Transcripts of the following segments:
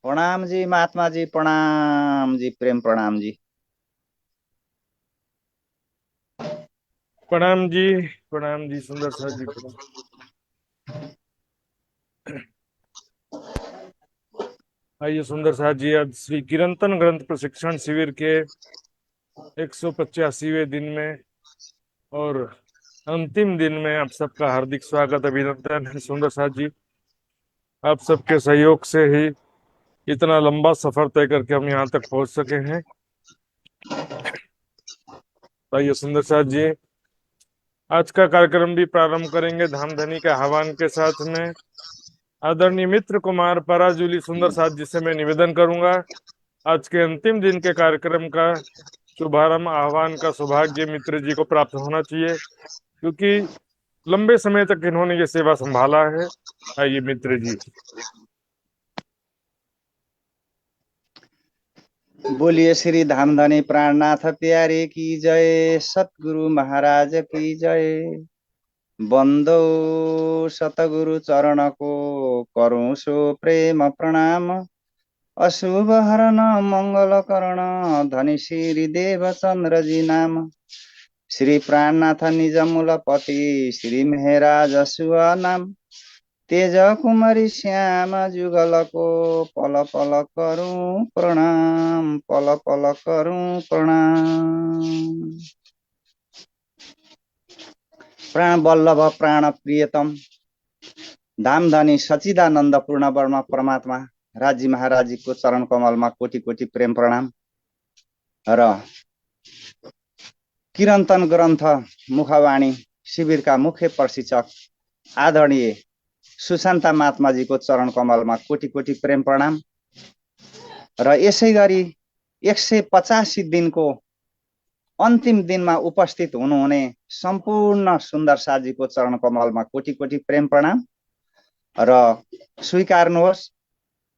प्रणाम जी महात्मा जी, प्रणाम जी, प्रेम प्रणाम जी। प्रणाम जी। प्रणाम जी, सुंदर साथ जी, प्रणाम। आइए सुंदर साथ जी, आज श्री कीर्तन ग्रंथ प्रशिक्षण शिविर के 185वें दिन में और अंतिम दिन में आप सबका हार्दिक स्वागत अभिनंदन है। सुंदर साथ जी, आप सबके सहयोग से ही इतना लंबा सफर तय करके हम यहाँ तक पहुंच सके हैं। तो आइए सुंदर साथ जी, आज का कार्यक्रम भी प्रारंभ करेंगे धाम धनी के आह्वान के साथ में। आदरणीय मित्र कुमार पराजुली सुंदर साथ जी से मैं निवेदन करूंगा, आज के अंतिम दिन के कार्यक्रम का शुभारंभ आह्वान का सौभाग्य मित्र जी को प्राप्त होना चाहिए, क्योंकि लंबे समय तक इन्होंने ये सेवा संभाला है। आइए मित्र जी। बोलिए श्री धामधनी प्राणनाथ प्यारे की जय, सतगुरु महाराज की जय। बंदो सतगुरु चरण को करूं सो प्रेम प्रणाम। अशुभ हरण मंगल करण धनी श्री देव चंद्र जी नाम। श्री प्राणनाथ निज मूलपति श्री मेहराज असुअ नाम। तेज कुमारी श्याम जुगल को पल पल करूं प्रणाम, पल पल करूं प्रणाम। प्राण बल्लभ प्राण प्रियतम धामधनी सचिदानंद पूर्ण वर्मा परमात्मा राजी महाराज जी को चरण कमल में कोटि कोटि प्रेम प्रणाम। र कीर्तन ग्रन्थ मुखवाणी शिविर का मुख्य प्रशिक्षक आदरणीय सुशान्ता महात्मा जी को चरण कमल में कोटि कोटि प्रेम प्रणाम। र यसै गरी 185 दिनको अन्तिम दिनमा उपस्थित हुनुहुने सम्पूर्ण सुन्दर साजीको चरण कमलमा कोटि कोटि प्रेम प्रणाम र स्वीकार्नुहोस्।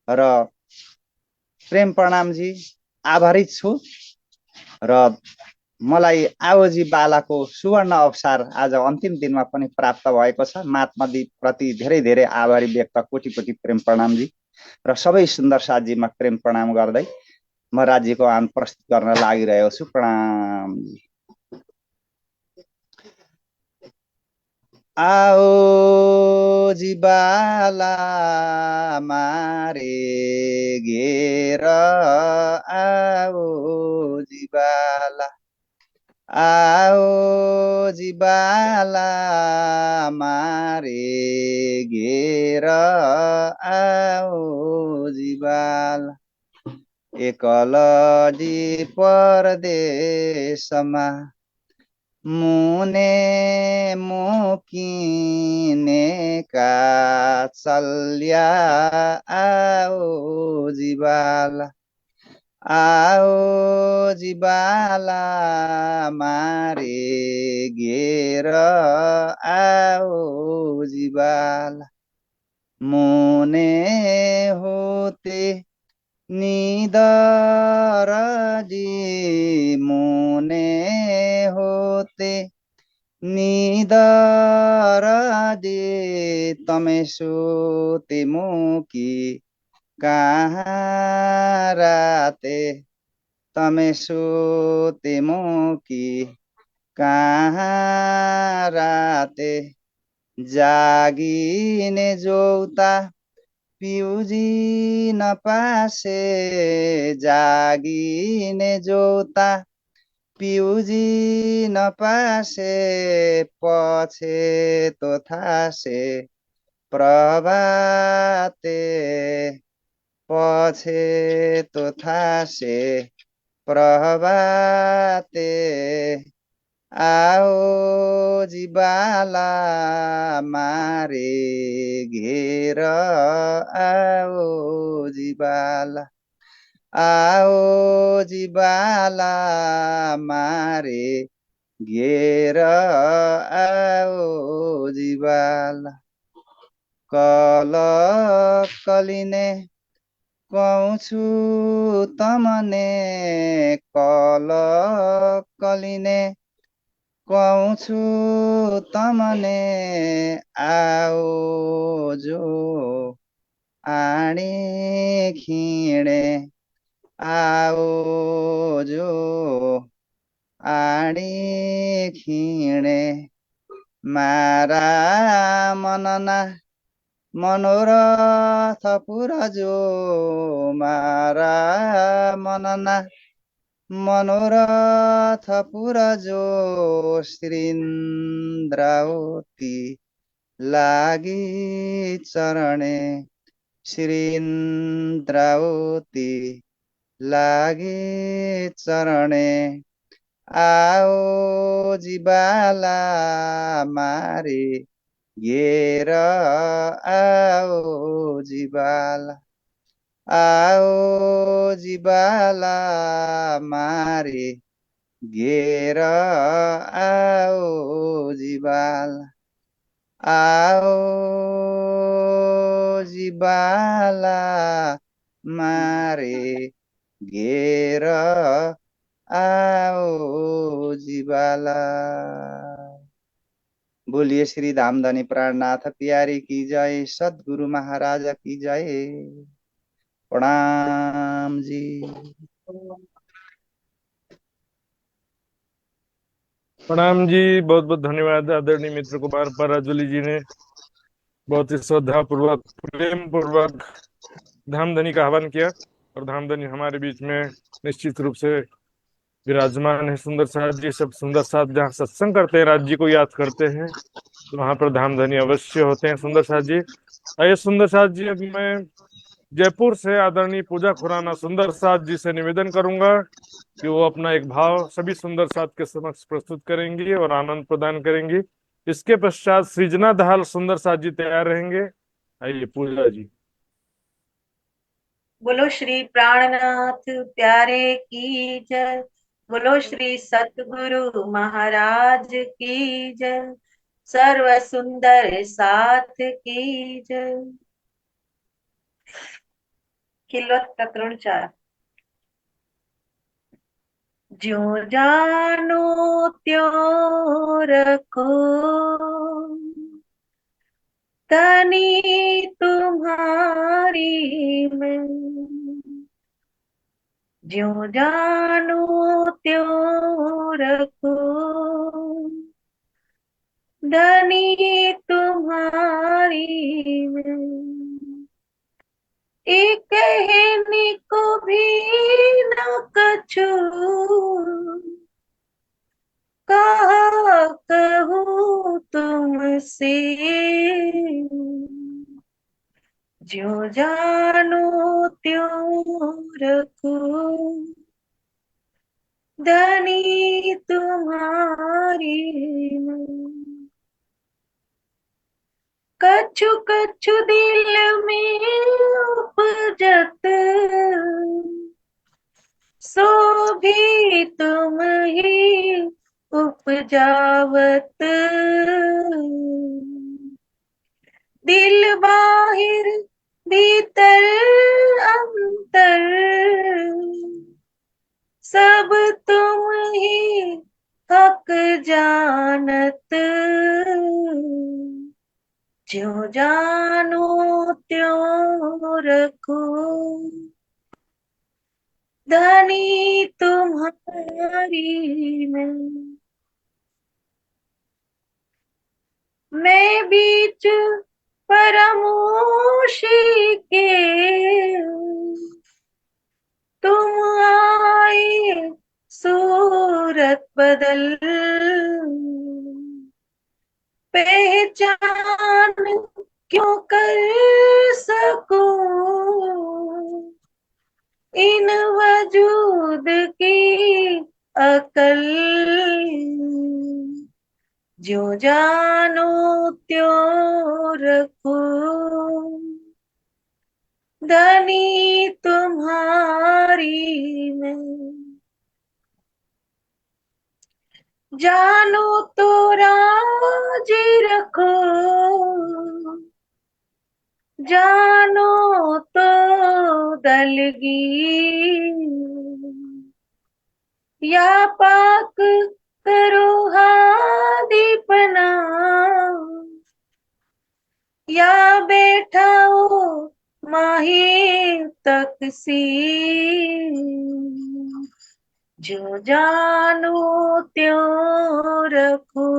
र प्रेम प्रणाम जी, आभारी छु। र मलाई आवजी बालाको सुवर्ण अवसर आज अन्तिम दिनमा पनि प्राप्त भएको छ। महात्मा जी प्रति धेरै धेरै आभारी व्यक्त, कोटि कोटि प्रेम प्रणाम जी। र सबै सुन्दर साथीमा प्रेम प्रणाम गर्दै म राज्यको आन प्रस्तुत गर्न लागिरहेको छु। प्रणाम जी। आओ जी बाला मारे घेर, आओ जी बाला, आओ जी बाला मारे घेर, आओ जी बाला। एकलजी परदेशमा मुने मुकिनेका चल्या, आओ जीवाला, आओ जीवाला मारे घेर, आओ जीवाला। मुने होते निदर जी, मुने होते निदर जी, तमे सोते मुकी कहाँ राते, तमे सोते मुकी कहाँ राते। जागिने जोता पिउजी नपासे, जागिने जोता पिउजी नपासे, पछे तो थासे प्रभाते, पछे तो थासे प्रभाते। आओ जीवाला मारे घेर, आओ जीवाला, आओ जीवाला मारे घेर, आओ जीवाला। कल कलिने कौछु तमने, कल कलिने कौछु तमने, आओ जो आणे खिणे आओ जो आणी खिणे मारा मनना मनोरथ पुरजो मारा मनना मनोरथ पुरजो श्रीन्द्रावती लागि चरणे श्रीन्द्रावती लागि चरणे आओ जिबाला मारे घेर आओ जिबाला आओ जिबाला मारे घेर आओ जिबाला आओ जिबाला मारे घेर आओ जिबाला। बोलिए श्री धामधनी प्राणनाथ प्यारी की जय, सद्गुरु महाराज की जय। प्रणाम जी। प्रणाम जी, बहुत बहुत धन्यवाद आदरणीय मित्र कुमार पराजुली जी ने बहुत ही श्रद्धा पूर्वक प्रेम पूर्वक धामधनी का आह्वान किया। और धामधनी हमारे बीच में निश्चित रूप से विराजमान है। सुंदर साथ जी, सब सुंदर साथ जहाँ सत्संग करते हैं, राज्य को याद करते हैं, तो वहां पर धामधनी अवश्य होते हैं। सुंदर साथ जी, आइए सुंदर साथ जी, अब मैं जयपुर से आदरणीय पूजा खुराना सुंदर साथ जी से निवेदन करूंगा कि वो अपना एक भाव सभी सुंदर साथ के समक्ष प्रस्तुत करेंगी और आनंद प्रदान करेंगी। इसके पश्चात सृजना दाहाल सुंदर साथ जी तैयार रहेंगे। आइए पूजा जी। बोलो श्री प्राणनाथ प्यारे की जय। बोलो श्री सतगुरु महाराज की जय। सर्व सुंदर साथ की जय। खिलवत प्रकरण 4। ज्यों जानो त्यों रखो तनी तुम्हारी मैं। ज्यों जानो त्यों रखो धनी तुम्हारी मैं। एक कहने को भी न कछु कहा कहूँ तुमसे। ज्यों जानो त्यों रखो धनी तुम्हारी मैं। कछु कछु दिल में उपजत सो भी तुम ही उपजावत। दिल बाहिर भीतर अंतर सब तुम ही हक जानत। ज्यों जानो त्यों रखो धनी तुम्हारी मैं बीच परमोशी के तुम आए सूरत बदल। पहचान क्यों कर सकूं इन वजूद की अकल। ज्यों जानो त्यों रखो धनी तुम्हारी मैं। जानो तो राजी रखो जानो तो दलगी या पाक करो हादीपना या बैठाओ माही तकसीर, जो जानो त्यों रखो,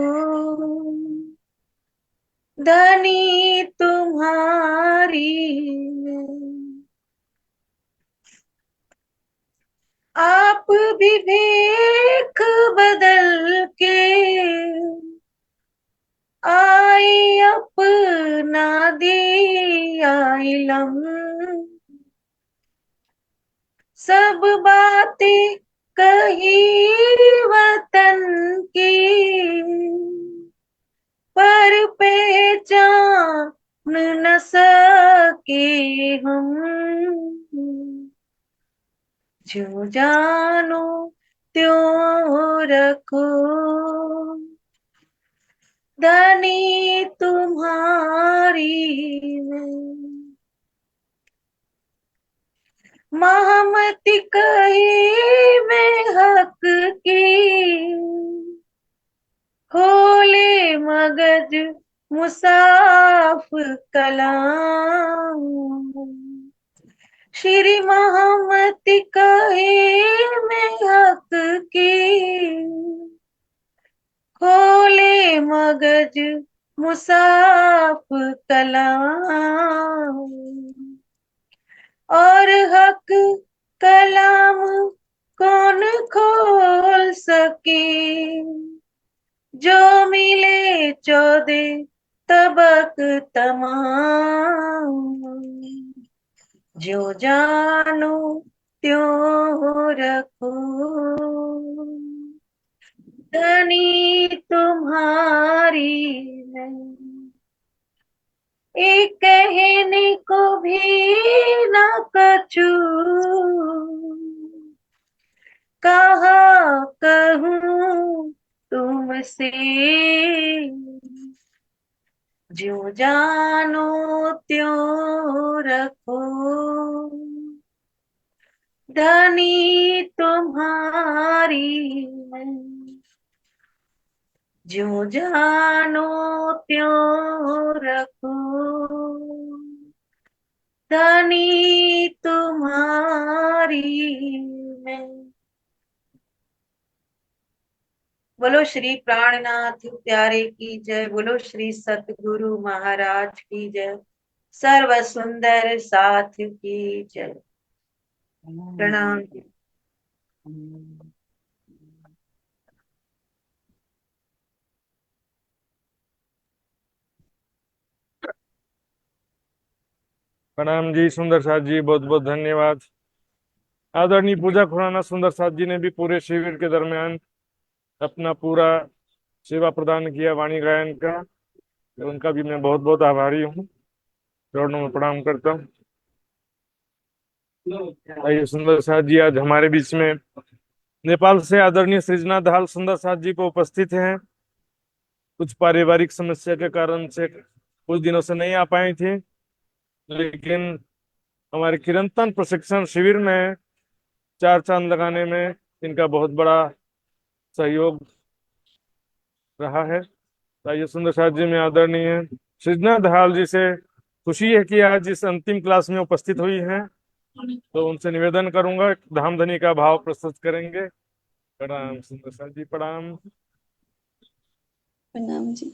धनी तुम्हारी मैं। आप विवेक बदल के आए, अपना दिया इलम, सब बातें कही वतन की, पर पहचान न सके हम, जो जानो त्यों रखो, धनी तुम्हारी मैं। महमती कही मैं हक की, खोले मगज मुसाफ कलाम, श्री महमती कही मैं हक की, खोले मगज मुसाफ कलाम, और हक कलाम कौन खोल सके, जो मिले 14 तबक तमाम, जो जानो त्यों रखो, धनी तुम्हारी मैं। एक कहने को भी न कछु, कहा कहूँ तुमसे, जो जानो त्यों रखो, धनी तुम्हारी मैं। जो जानो त्यों रखो, धनी तुम्हारी मैं। बोलो श्री प्राणनाथ प्यारे की जय, बोलो श्री सतगुरु महाराज की जय, सर्व सुंदर साथ की जय। प्रणाम। प्रणाम जी सुंदर साथ जी, बहुत बहुत धन्यवाद। आदरणीय पूजा खुराना सुंदर साथ जी ने भी पूरे शिविर के दरमियान अपना पूरा सेवा प्रदान किया वाणी गायन का, तो उनका भी मैं बहुत बहुत आभारी हूँ, चरणों में प्रणाम करता हूँ। आइए सुंदर साथ जी आज हमारे बीच में नेपाल से आदरणीय सृजना दाहाल सुंदर साथ जी को उपस्थित हैं। कुछ पारिवारिक समस्या के कारण से कुछ दिनों से नहीं आ पाई थी, लेकिन हमारे चिरंतन प्रशिक्षण शिविर में 4 चांद लगाने में इनका बहुत बड़ा सहयोग रहा है। आइए सुंदर साथ जी में आदरणीय सृजना दाहाल जी से खुशी है कि आज इस अंतिम क्लास में उपस्थित हुई हैं, तो उनसे निवेदन करूंगा धाम धनी का भाव प्रस्तुत करेंगे। प्रणाम सुंदर साथ जी, प्रणाम। प्रणाम जी।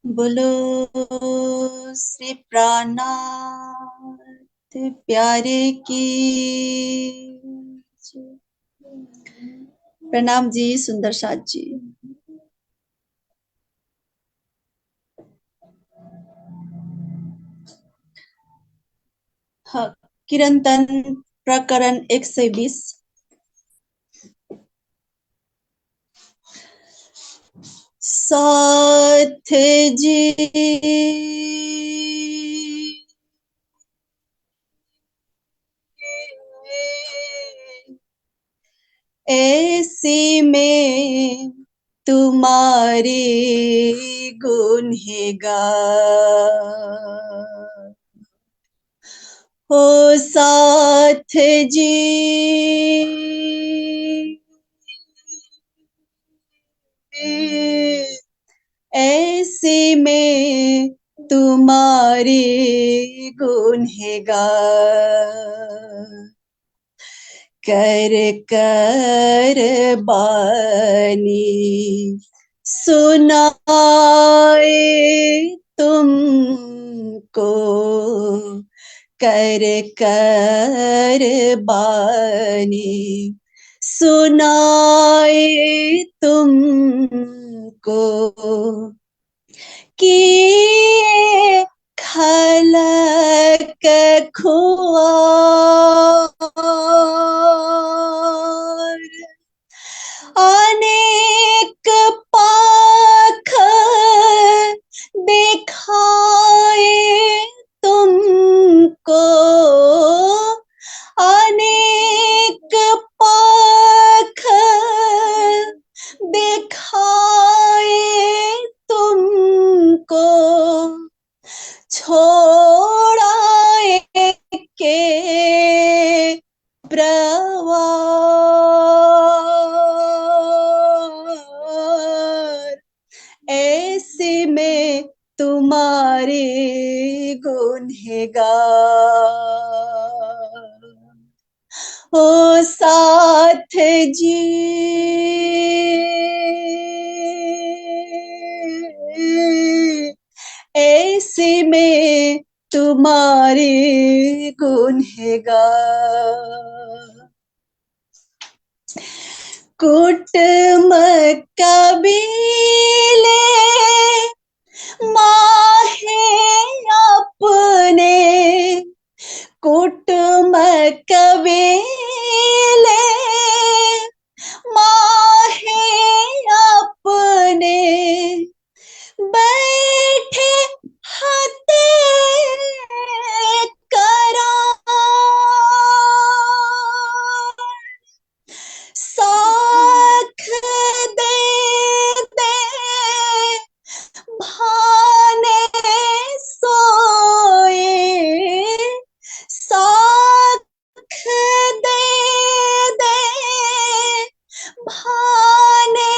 बोलो श्री प्राणनाथ प्यारे की जय। प्रणाम जी सुंदर साथ जी। हाँ, कीर्तन प्रकरण 120। साथ जी ऐसी में तुम्हारे गुनहगार हो साथ जी, ऐसे में तुम्हारे गुनहगार कर कर बानी सुनाए तुमको कर कर बानी सुनाए तुमको कि खलक खुआर अनेक पाख दिखाए तुमको अनेक पाख दिखाए तुमको छोड़ाए के प्रवार ऐसे में तुम्हारे गुनहगार ओ साथ जी ऐसे में तुम्हारे गुनहगार कुटुम कबीले माहे अपने कुटुम कबीले माहे अपने बैठे हते करार साख दे दे भाने सोए साख दे दे भाने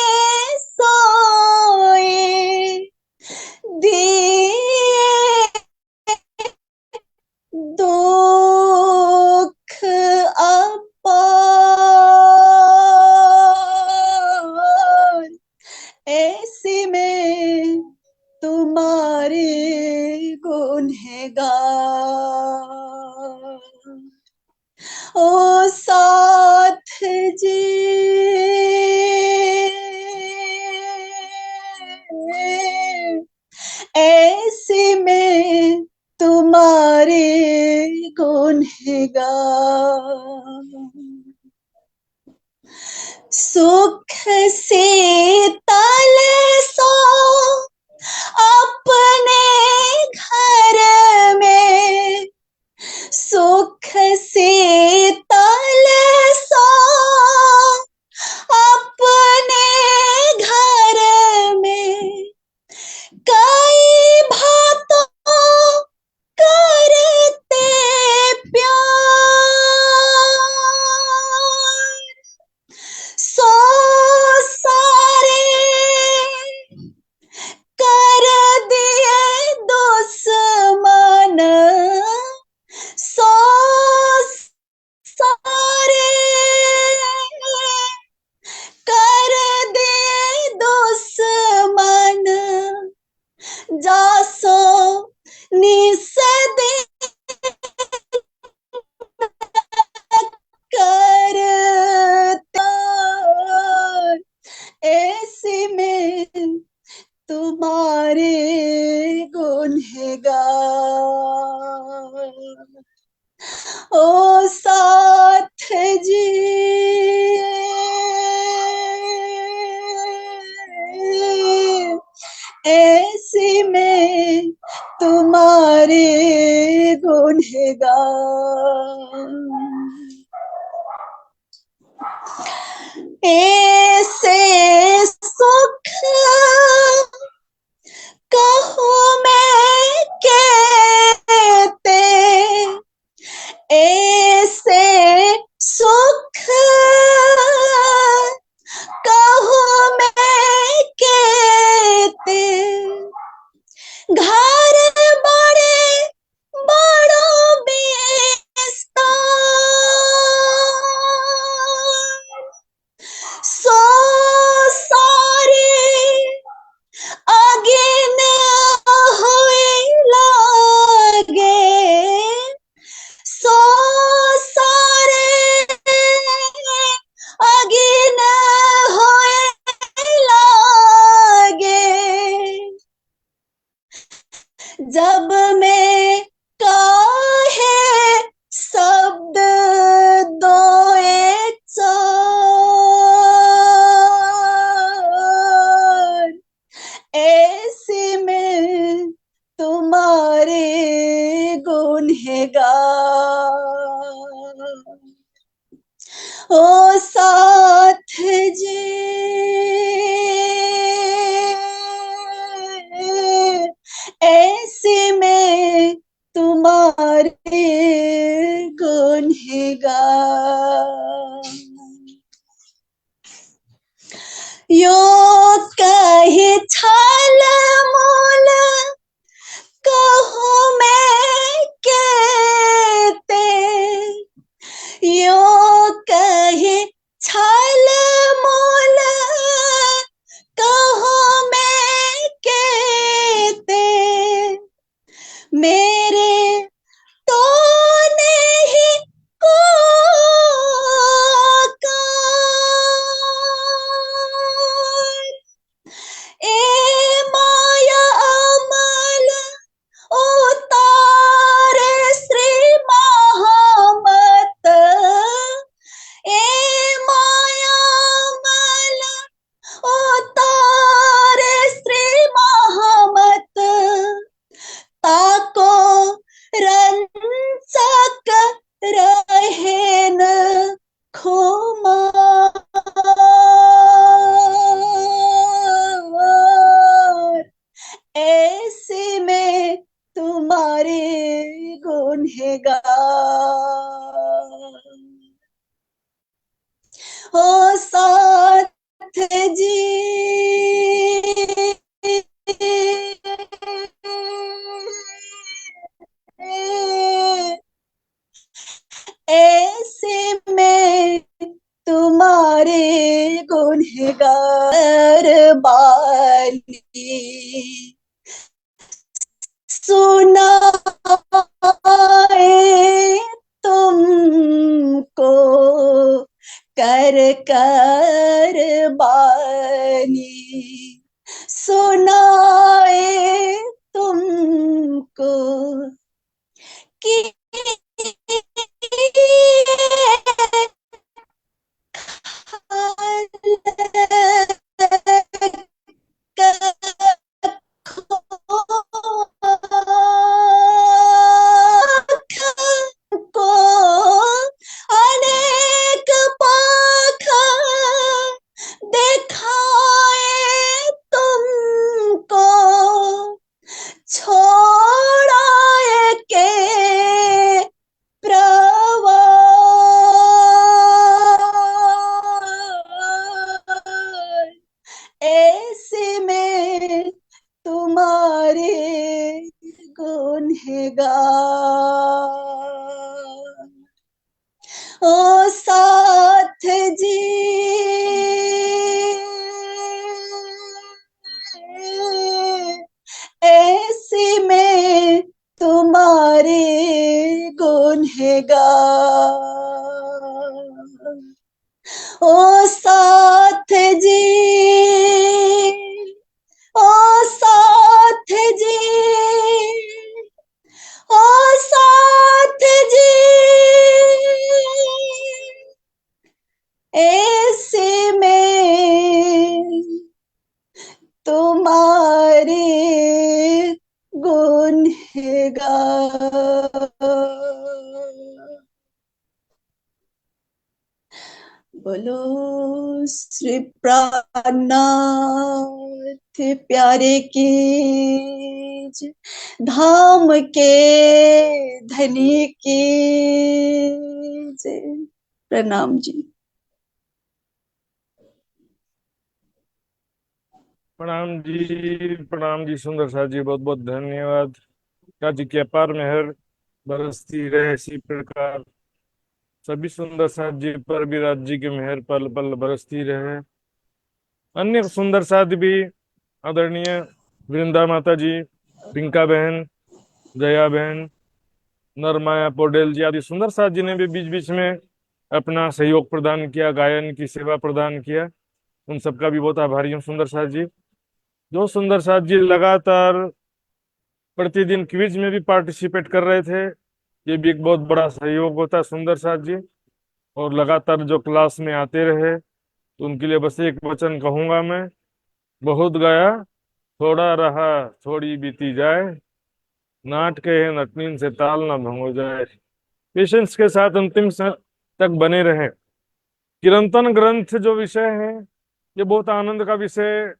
सोए दिए दुख अपार ऐसे में तुम्हारे गुनहगार ओ साथ जी ऐसे में तुम्हारे गुनहगार सुख से तल सो अपने घर में सुख से तल सो अपने घर में कई भातों करते प्यार सो सारे कर दिए दुश्मन सो सारे कर दिए दुश्मन जासो निस दिन करता ऐसे में तुम्हारे गुनहगार ओ साथ जी ऐसे में तुम्हारे गुनहगार ऐसे सुख कहूँ मैं कहते ऐसे सुख कहूँ मैं कहते घर जब मैं काहे शब्द दो एक चार, ऐसे में तुम्हारे गुनहगार। ओ साथ जी, ऐसे में तुम्हारे गुनहगार। यो कहे छल मोल कहूँ मैं कहते, यो कहे छल मोल कहूँ मैं कहते, मेरे तो नहीं को कार, ए माया अमल उतारे श्री महामत, ए माया अमल उतारे श्री महामत, ताको रंचक रहेन खुमार, ऐसे में तुम्हारे गुनहगार। हो साथ जी, ऐसे में तुम्हारे गुनहगार बाली सुनाए तुमको कर कर बानी, सुनाए तुमको कि को अनेक पाख दिखाए तुमको, छोड़ाए के प्रवाह, ऐसे में तुम्हारे गुनहगार। ओ साथ जी, ऐसे में तुम्हारे गुनहगार। ओ साथ जी, ओ साथ जी, ओ साथ जी, ऐसे में तुम्हारे गुनहगार। बोलो श्री प्राणनाथ प्यारे की जय, धाम के धनी की जय। प्रणाम जी। प्रणाम जी सुंदर साथ जी, बहुत बहुत धन्यवाद। का जी की अपार मेहर बरसती रहे इसी प्रकार सभी सुंदर साथ जी पर भी राज जी की मेहर पल पल बरसती रहे। अन्य सुंदर साथ भी आदरणीय वृंदा माता जी, पिंका बहन, जया बहन, नरमाया पौडेल जी आदि सुंदर साथ जी ने भी बीच बीच में अपना सहयोग प्रदान किया, गायन की सेवा प्रदान किया। उन सबका भी बहुत आभारी हूँ सुंदर साथ जी। जो सुंदर साथ जी लगातार प्रतिदिन क्विज में भी पार्टिसिपेट कर रहे थे। ये भी एक बहुत बड़ा सहयोग होता है सुंदर साथ जी। और लगातार जो क्लास में आते रहे, तो उनके लिए बस एक वचन कहूंगा मैं, बहुत गया थोड़ा रहा थोड़ी बीती जाए, नाट कहे नटनीन से ताल ना भंगो जाए। पेशेंस के साथ अंतिम तक बने रहें। किरंतन ग्रंथ जो विषय है, ये बहुत आनंद का विषय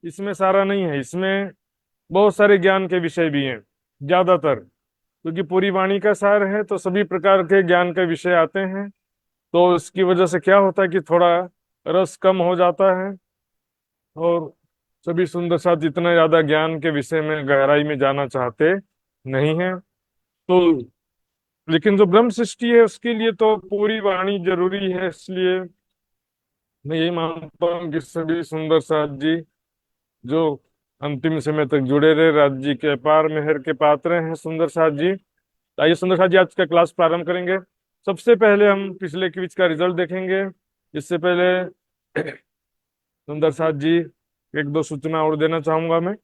इसमें सारा नहीं है। इसमें बहुत सारे ज्ञान के विषय भी हैं ज्यादातर, क्योंकि पूरी वाणी का सार है, तो सभी प्रकार के ज्ञान के विषय आते हैं। तो इसकी वजह से क्या होता है कि थोड़ा रस कम हो जाता है, और सभी सुंदर साथ इतना ज्यादा ज्ञान के विषय में गहराई में जाना चाहते नहीं है। तो लेकिन जो ब्रह्म सृष्टि है उसके लिए तो पूरी वाणी जरूरी है। इसलिए मैं यही मानता हूँ कि सभी सुंदर साथ जी जो अंतिम समय तक जुड़े रहे, राज्य जी के अपार मेहर के पात्र हैं सुंदर साथ जी। तो आइए सुंदर साथ जी आज का क्लास प्रारंभ करेंगे। सबसे पहले हम पिछले क्विज का रिजल्ट देखेंगे। इससे पहले सुंदर साथ जी एक दो सूचना और देना चाहूंगा मैं।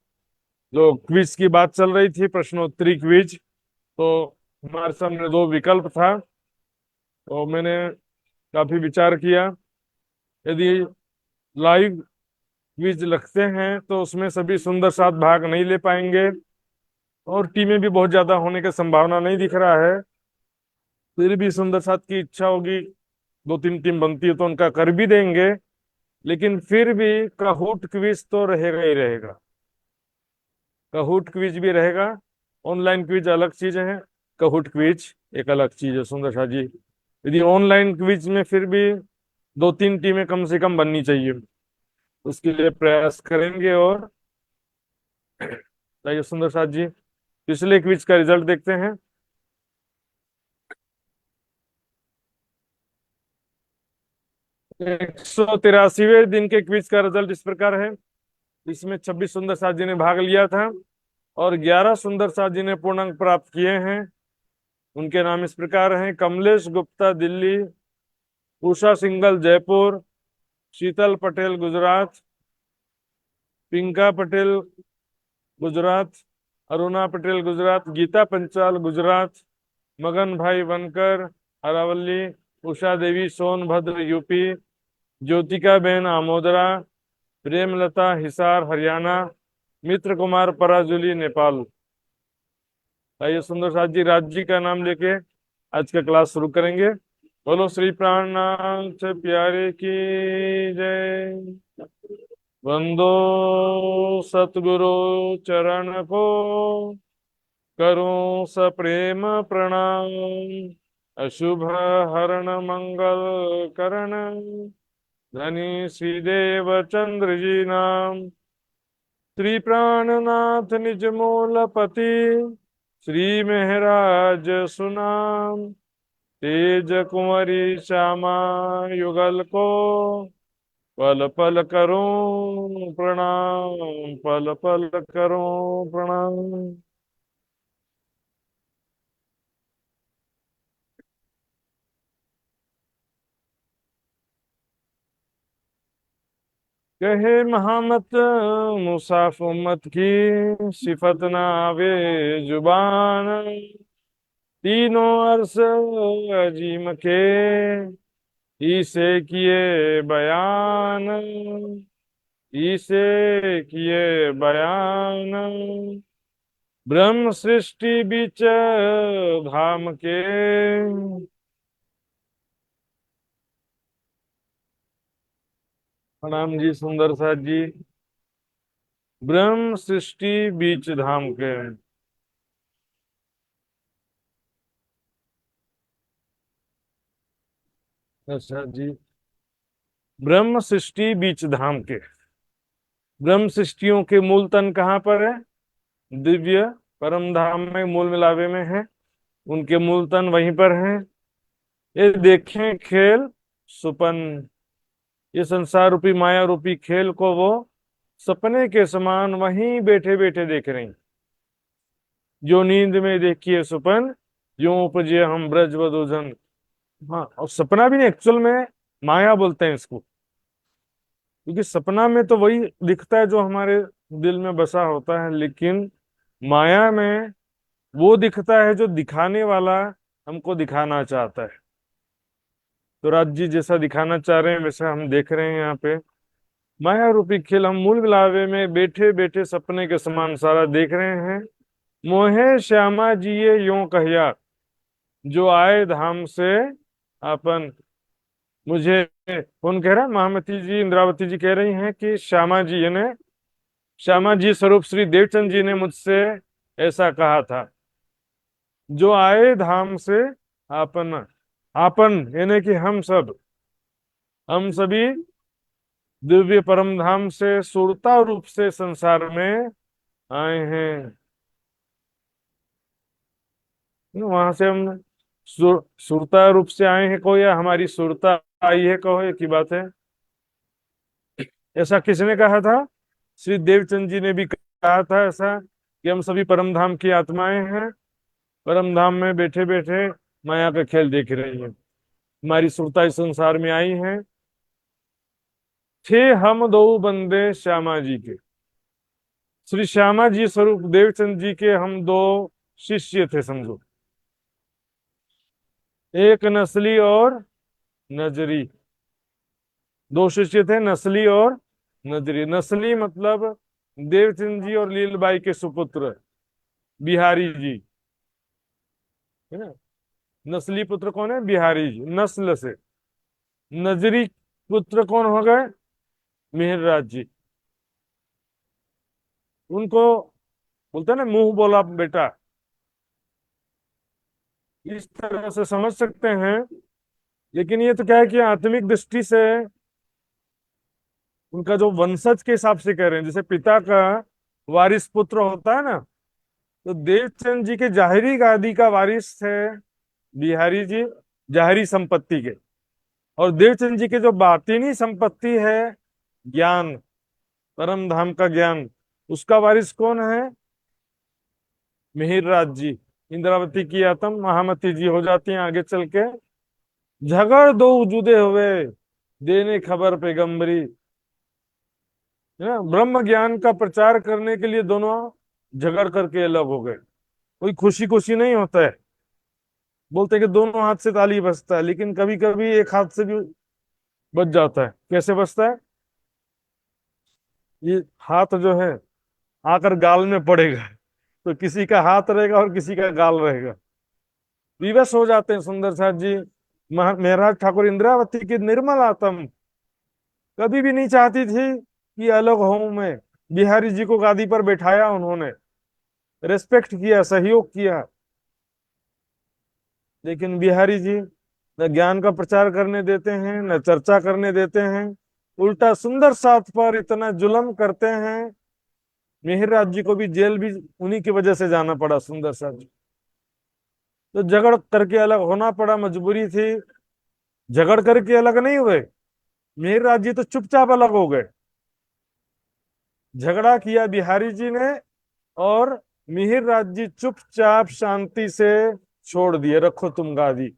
जो क्विज की बात चल रही थी, प्रश्नोत्तरी क्विज, तो हमारे सामने दो विकल्प था। तो मैंने काफी विचार किया, यदि लाइव क्विज रखते हैं तो उसमें सभी सुंदर साथ भाग नहीं ले पाएंगे, और टीमें भी बहुत ज्यादा होने की संभावना नहीं दिख रहा है। फिर भी सुंदर साथ की इच्छा होगी, दो तीन टीम बनती है तो उनका कर भी देंगे, लेकिन फिर भी काहूट क्विज तो रहेगा ही रहेगा। काहूट क्विज भी रहेगा। ऑनलाइन क्विज अलग चीज है, काहूट क्विज एक अलग चीज है सुंदर शाह जी। यदि ऑनलाइन क्विज में फिर भी दो तीन टीमें कम से कम बननी चाहिए, उसके लिए प्रयास करेंगे। और चाहिए सुंदर साथ जी पिछले क्विज का रिजल्ट देखते हैं। 183वें दिन के क्विज का रिजल्ट इस प्रकार है। इसमें 26 सुंदर साथ जी ने भाग लिया था, और 11 सुंदर साथ जी ने पूर्णांक प्राप्त किए हैं। उनके नाम इस प्रकार हैं: कमलेश गुप्ता दिल्ली, उषा सिंघल जयपुर, शीतल पटेल गुजरात, पिंका पटेल गुजरात, अरुणा पटेल गुजरात, गीता पंचाल गुजरात, मगन भाई वनकर अरावली, उषा देवी सोनभद्र यूपी, ज्योतिका बेन आमोदरा, प्रेमलता हिसार हरियाणा, मित्र कुमार पराजुली नेपाल। आइए सुंदर साथ जी राज्य का नाम लेके आज का क्लास शुरू करेंगे। बोलो श्री प्राणनाथ प्यारे की जय। वंदो सतगुरु चरण को, करूं सप्रेम प्रणाम, अशुभ हरण मंगल करण, धनी श्रीदेव चंद्र जी नाम। श्री प्राणनाथ निज मूलपति, श्री महराज सुनाम, तेज कुंवरी श्यामा युगल को, पल पल करूं प्रणाम, पल पल करूं प्रणाम। कहे महामत मुसाफ उम्मत की, सिफत ना आवे जुबान, तीनों अर्श अजीम के, इसे किए बयान, इसे किए बयान, ब्रह्म सृष्टि बीच धाम के। प्रणाम जी सुंदर साथ जी। ब्रह्म सृष्टि बीच धाम के। अच्छा जी, ब्रह्म सृष्टि बीच धाम के। ब्रह्म सृष्टियों के मूल तन कहाँ पर है? दिव्य परम धाम में, मूल मिलावे में है। उनके मूल तन वहीं पर हैं। ये देखें खेल सुपन, ये संसार रूपी माया रूपी खेल को वो सपने के समान वहीं बैठे बैठे देख रहे हैं। जो नींद में देखिए सुपन, यूं उपजे हम ब्रज बधूजन। हाँ, और सपना भी नहीं, एक्चुअल में माया बोलते हैं इसको, क्योंकि सपना में तो वही दिखता है जो हमारे दिल में बसा होता है, लेकिन माया में वो दिखता है जो दिखाने वाला हमको दिखाना चाहता है। तो राज जी जैसा दिखाना चाह रहे हैं वैसा हम देख रहे हैं यहाँ पे। माया रूपी खेल हम मूल मिलावे में बैठे बैठे सपने के समान सारा देख रहे हैं। मोहे श्यामा जी ये यूं कहिया, जो आए धाम से अपन। मुझे कौन कह रहा है? महामती जी, इंद्रावती जी कह रही हैं कि श्यामा जी यानी श्यामा जी स्वरूप श्री देवचंद जी ने मुझसे ऐसा कहा था, जो आए धाम से आपन। आपन यानी कि हम सभी दिव्य परम धाम से सुरता रूप से संसार में आए हैं। वहां से हम सुरता रूप से आए हैं को, या हमारी सुरता आई है कहो, एक ही बात है। ऐसा किसने कहा था? श्री देवचंद जी ने भी कहा था ऐसा, कि हम सभी परम धाम की आत्माएं हैं, परम धाम में बैठे बैठे माया का खेल देख रही हैं। हमारी सुरता इस संसार में आई है। थे हम दो बंदे श्यामा जी के, श्री श्यामा जी स्वरूप देवचंद जी के हम दो शिष्य थे समझो। एक नस्ली और नजरी, दो शिष्य थे, नस्ली और नजरी। नस्ली मतलब देवचंद जी और लीलबाई के सुपुत्र बिहारी जी, है ना। नस्ली पुत्र कौन है? बिहारी जी, नस्ल से। नजरी पुत्र कौन हो गए? मिहिरराज जी। उनको बोलते हैं ना मुंह बोला बेटा, इस तरह से समझ सकते हैं। लेकिन ये तो क्या है कि आत्मिक दृष्टि से उनका जो वंशज के हिसाब से कह रहे हैं, जैसे पिता का वारिस पुत्र होता है ना, तो देवचंद जी के जाहिरी गादी का वारिस थे बिहारी जी, जाहिरी संपत्ति के। और देवचंद जी के जो बातिनी संपत्ति है, ज्ञान, परम धाम का ज्ञान, उसका वारिस कौन है? मिहिरराज जी। इंद्रावती की आत्म महामती जी हो जाती हैं आगे चल के। झगड़ दो जुदे हुए, देने खबर पैगंबरी, है ना। ब्रह्म ज्ञान का प्रचार करने के लिए दोनों झगड़ करके अलग हो गए। कोई खुशी खुशी नहीं होता है। बोलते हैं कि दोनों हाथ से ताली बजता है, लेकिन कभी कभी एक हाथ से भी बज जाता है। कैसे बजता है? ये हाथ जो है आकर गाल में पड़ेगा, तो किसी का हाथ रहेगा और किसी का गाल रहेगा। विवश हो जाते हैं सुंदर साथ जी। महाराज ठाकुर इंद्रावती की निर्मल आत्म कभी भी नहीं चाहती थी कि अलग हूं मैं। बिहारी जी को गादी पर बैठाया उन्होंने, रेस्पेक्ट किया, सहयोग किया। लेकिन बिहारी जी न ज्ञान का प्रचार करने देते हैं, न चर्चा करने देते हैं, उल्टा सुंदर साथ पर इतना जुल्म करते हैं। मिहिरराज जी को भी जेल भी उन्हीं की वजह से जाना पड़ा, सुंदर साथ जी। तो झगड़ करके अलग होना पड़ा, मजबूरी थी। झगड़ करके अलग नहीं हुए, मिहिरराज जी तो चुपचाप अलग हो गए। झगड़ा किया बिहारी जी ने, और मिहिरराज जी चुपचाप शांति से छोड़ दिए, रखो तुम गादी।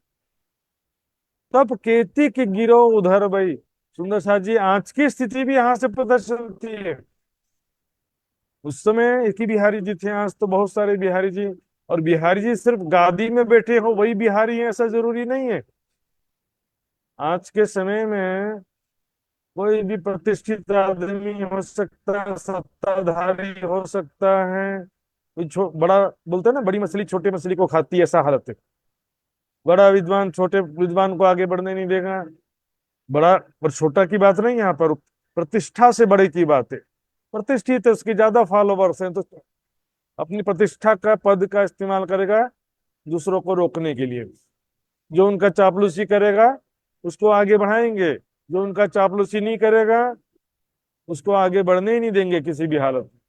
तब केती की गिरो उधर भाई। सुंदर साथ जी, आज की स्थिति भी यहां से पता चलती है। उस समय एक ही बिहारी जी थे, आज तो बहुत सारे बिहारी जी। और बिहारी जी सिर्फ गादी में बैठे हो वही बिहारी है ऐसा जरूरी नहीं है। आज के समय में कोई भी प्रतिष्ठित आदमी हो सकता है, सत्ताधारी हो सकता है। कोई बड़ा बोलते हैं ना, बड़ी मछली छोटे मछली को खाती है, ऐसा हालत है। बड़ा विद्वान छोटे विद्वान को आगे बढ़ने नहीं देगा। बड़ा और छोटा की बात नहीं, यहाँ पर प्रतिष्ठा से बड़े की बात है। प्रतिष्ठित है, उसके ज्यादा फॉलोवर्स हैं, तो अपनी प्रतिष्ठा का पद का इस्तेमाल करेगा दूसरों को रोकने के लिए। जो उनका चापलूसी करेगा उसको आगे बढ़ाएंगे, जो उनका चापलूसी नहीं करेगा उसको आगे बढ़ने ही नहीं देंगे किसी भी हालत में।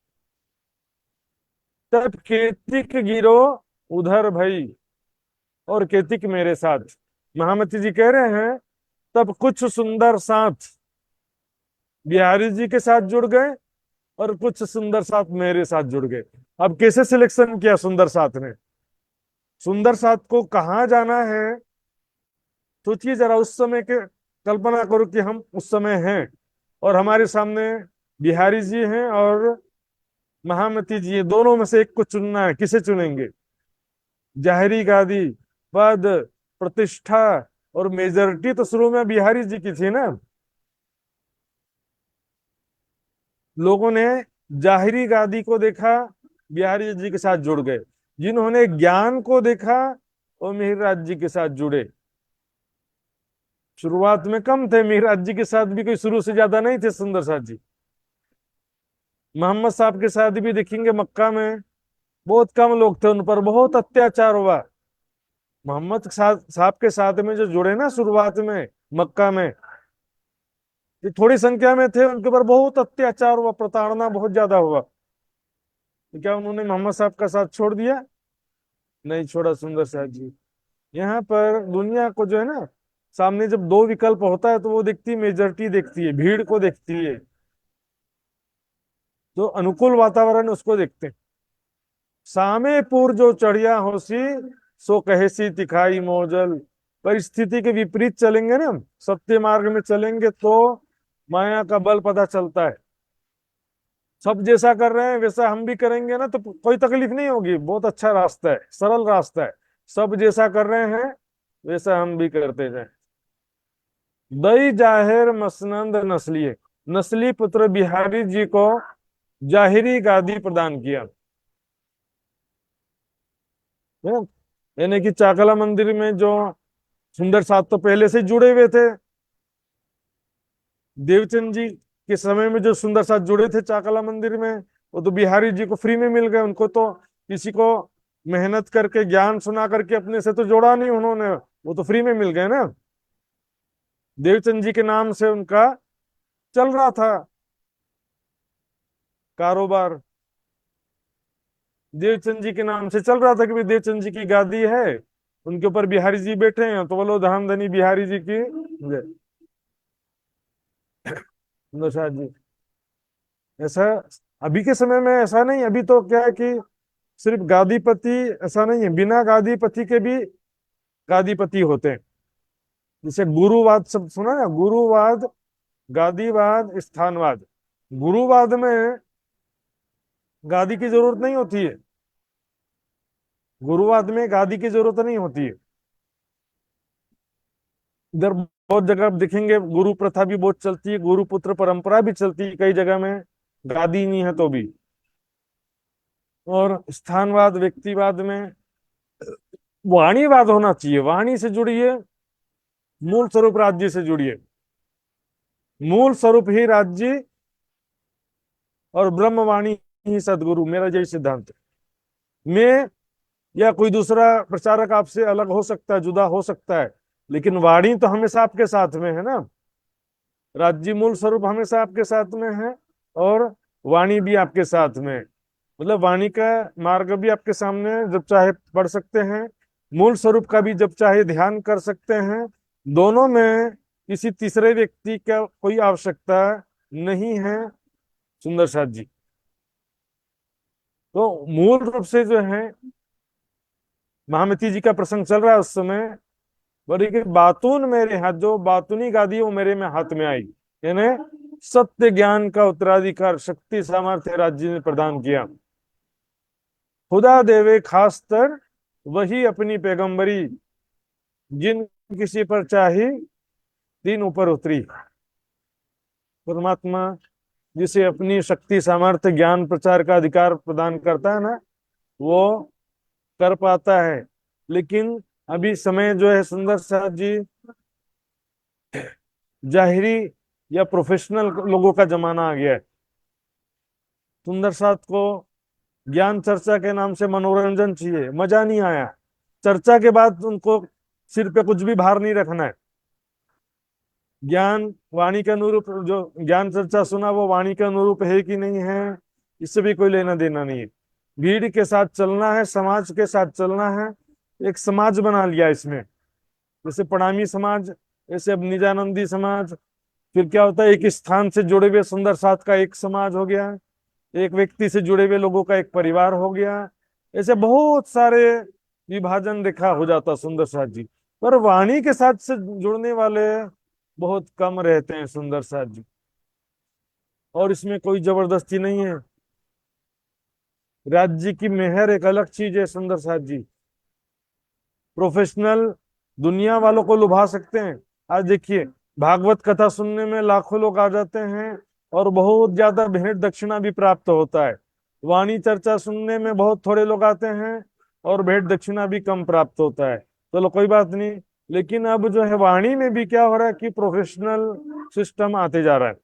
तब केतिक गिरो उधर भई, और केतिक मेरे साथ। महामती जी कह रहे हैं तब कुछ सुंदर साथ बिहारी जी के साथ जुड़ गए, और कुछ सुंदर साथ मेरे साथ जुड़ गए। अब कैसे सिलेक्शन किया सुंदर साथ ने? सुंदर साथ को कहाँ जाना है? सोचिए जरा, उस समय के कल्पना करो कि हम उस समय हैं और हमारे सामने बिहारी जी हैं और महामती जी, ये दोनों में से एक को चुनना है, किसे चुनेंगे? जाहिरी गादी, पद, प्रतिष्ठा और मेजोरिटी तो शुरू में बिहारी जी की थी ना। लोगों ने जाहिरी गादी को देखा, बिहारी जी के साथ जुड़ गए। जिन्होंने ज्ञान को देखा वो मिहिर जी के साथ जुड़े। शुरुआत में कम थे मिहिर जी के साथ भी, कोई शुरू से ज्यादा नहीं थे सुंदर साथ जी। मोहम्मद साहब के साथ भी देखेंगे मक्का में बहुत कम लोग थे, उन पर बहुत अत्याचार हुआ। मोहम्मद साहब के साथ में जो जुड़े ना शुरुआत में मक्का में, ये थोड़ी संख्या में थे, उनके ऊपर बहुत अत्याचार हुआ, प्रताड़ना बहुत ज्यादा हुआ। तो क्या उन्होंने मोहम्मद साहब का साथ छोड़ दिया? नहीं छोड़ा सुंदर साहब जी। यहाँ पर दुनिया को जो है ना, सामने जब दो विकल्प होता है तो वो देखती है, मेजोरिटी देखती है, भीड़ को देखती है, जो अनुकूल वातावरण उसको देखते हैं। सामे पुर जो चढ़िया होसी, सो कहेसी तिखाई मोजल। परिस्थिति के विपरीत चलेंगे ना, सत्य मार्ग में चलेंगे तो माया का बल पता चलता है। सब जैसा कर रहे हैं वैसा हम भी करेंगे ना तो कोई तकलीफ नहीं होगी, बहुत अच्छा रास्ता है, सरल रास्ता है। सब जैसा कर रहे हैं वैसा हम भी करते जाएं। दई जाहिर मसनंद नस्लिए, नस्ली पुत्र बिहारी जी को जाहिरी गादी प्रदान किया है ना। यानी कि चाकला मंदिर में जो सुंदर साथ तो पहले से जुड़े हुए थे, देवचंद जी के समय में जो सुंदर साथ जुड़े थे चाकला मंदिर में, वो तो बिहारी जी को फ्री में मिल गए। उनको तो किसी को मेहनत करके ज्ञान सुना करके अपने से तो जोड़ा नहीं उन्होंने, वो तो फ्री में मिल गए ना। देवचंद जी के नाम से उनका चल रहा था कारोबार, देवचंद जी के नाम से चल रहा था कि भाई देवचंद जी की गादी है, उनके ऊपर बिहारी जी बैठे हैं, तो बोलो धाम धनी बिहारी जी की जय। सुंदर साथ जी, ऐसा अभी के समय में ऐसा नहीं। अभी तो क्या है कि सिर्फ गादीपति ऐसा नहीं है, बिना गादीपति के भी गादीपति होते हैं। जैसे गुरुवाद सब सुना ना, गुरुवाद, गादीवाद, स्थानवाद। गुरुवाद में गादी की जरूरत नहीं होती है, गुरुवाद में गादी की जरूरत नहीं होती है। इधर बहुत जगह आप देखेंगे गुरु प्रथा भी बहुत चलती है, गुरु पुत्र परंपरा भी चलती है कई जगह में, गादी नहीं है तो भी। और स्थानवाद, व्यक्तिवाद में वाणीवाद होना चाहिए, वाणी से जुड़िए, मूल स्वरूप राज्य से जुड़िए। मूल स्वरूप ही राज्य और ब्रह्मवाणी ही सदगुरु, मेरा यही सिद्धांत है। मैं या कोई दूसरा प्रचारक आपसे अलग हो सकता है, जुदा हो सकता है, लेकिन वाणी तो हमेशा आपके साथ में है ना। राज्य मूल स्वरूप हमेशा आपके साथ में है और वाणी भी आपके साथ में है। मतलब वाणी का मार्ग भी आपके सामने है, जब चाहे पढ़ सकते हैं, मूल स्वरूप का भी जब चाहे ध्यान कर सकते हैं। दोनों में किसी तीसरे व्यक्ति का कोई आवश्यकता नहीं है सुंदर साथ जी। तो मूल रूप से जो है, महामती जी का प्रसंग चल रहा है उस समय, बोले कि बातून मेरे हाथ, जो बातूनी गादी वो मेरे में हाथ में आई, यानी सत्य ज्ञान का उत्तराधिकार शक्ति सामर्थ्य राज्य ने प्रदान किया। खुदा देवे खास तर वही अपनी पैगंबरी, जिन किसी पर चाही तीन ऊपर उतरी। परमात्मा जिसे अपनी शक्ति सामर्थ्य ज्ञान प्रचार का अधिकार प्रदान करता है ना, वो कर पाता है। लेकिन अभी समय जो है सुंदर साथ जी, जाहिरी या प्रोफेशनल लोगों का जमाना आ गया है। सुंदर साथ को ज्ञान चर्चा के नाम से मनोरंजन चाहिए, मजा नहीं आया, चर्चा के बाद उनको सिर पे कुछ भी भार नहीं रखना है। ज्ञान वाणी के अनुरूप, जो ज्ञान चर्चा सुना वो वाणी के अनुरूप है कि नहीं है, इससे भी कोई लेना देना नहीं है। भीड़ के साथ चलना है, समाज के साथ चलना है। एक समाज बना लिया इसमें, जैसे प्रणामी समाज, ऐसे अब निजानंदी समाज। फिर क्या होता है, एक स्थान से जुड़े हुए सुंदर साथ का एक समाज हो गया, एक व्यक्ति से जुड़े हुए लोगों का एक परिवार हो गया। ऐसे बहुत सारे विभाजन रेखा हो जाता सुंदर साथ जी। पर वाणी के साथ से जुड़ने वाले बहुत कम रहते हैं सुंदर साथ जी। और इसमें कोई जबरदस्ती नहीं है, राज्य की मेहर एक अलग चीज है सुंदर साथ जी। प्रोफेशनल दुनिया वालों को लुभा सकते हैं। आज देखिए, भागवत कथा सुनने में लाखों लोग आ जाते हैं और बहुत ज्यादा भेंट दक्षिणा भी प्राप्त होता है। वाणी चर्चा सुनने में बहुत थोड़े लोग आते हैं और भेंट दक्षिणा भी कम प्राप्त होता है। चलो कोई बात नहीं, लेकिन अब जो है वाणी में भी क्या हो रहा है कि प्रोफेशनल सिस्टम आते जा रहा है।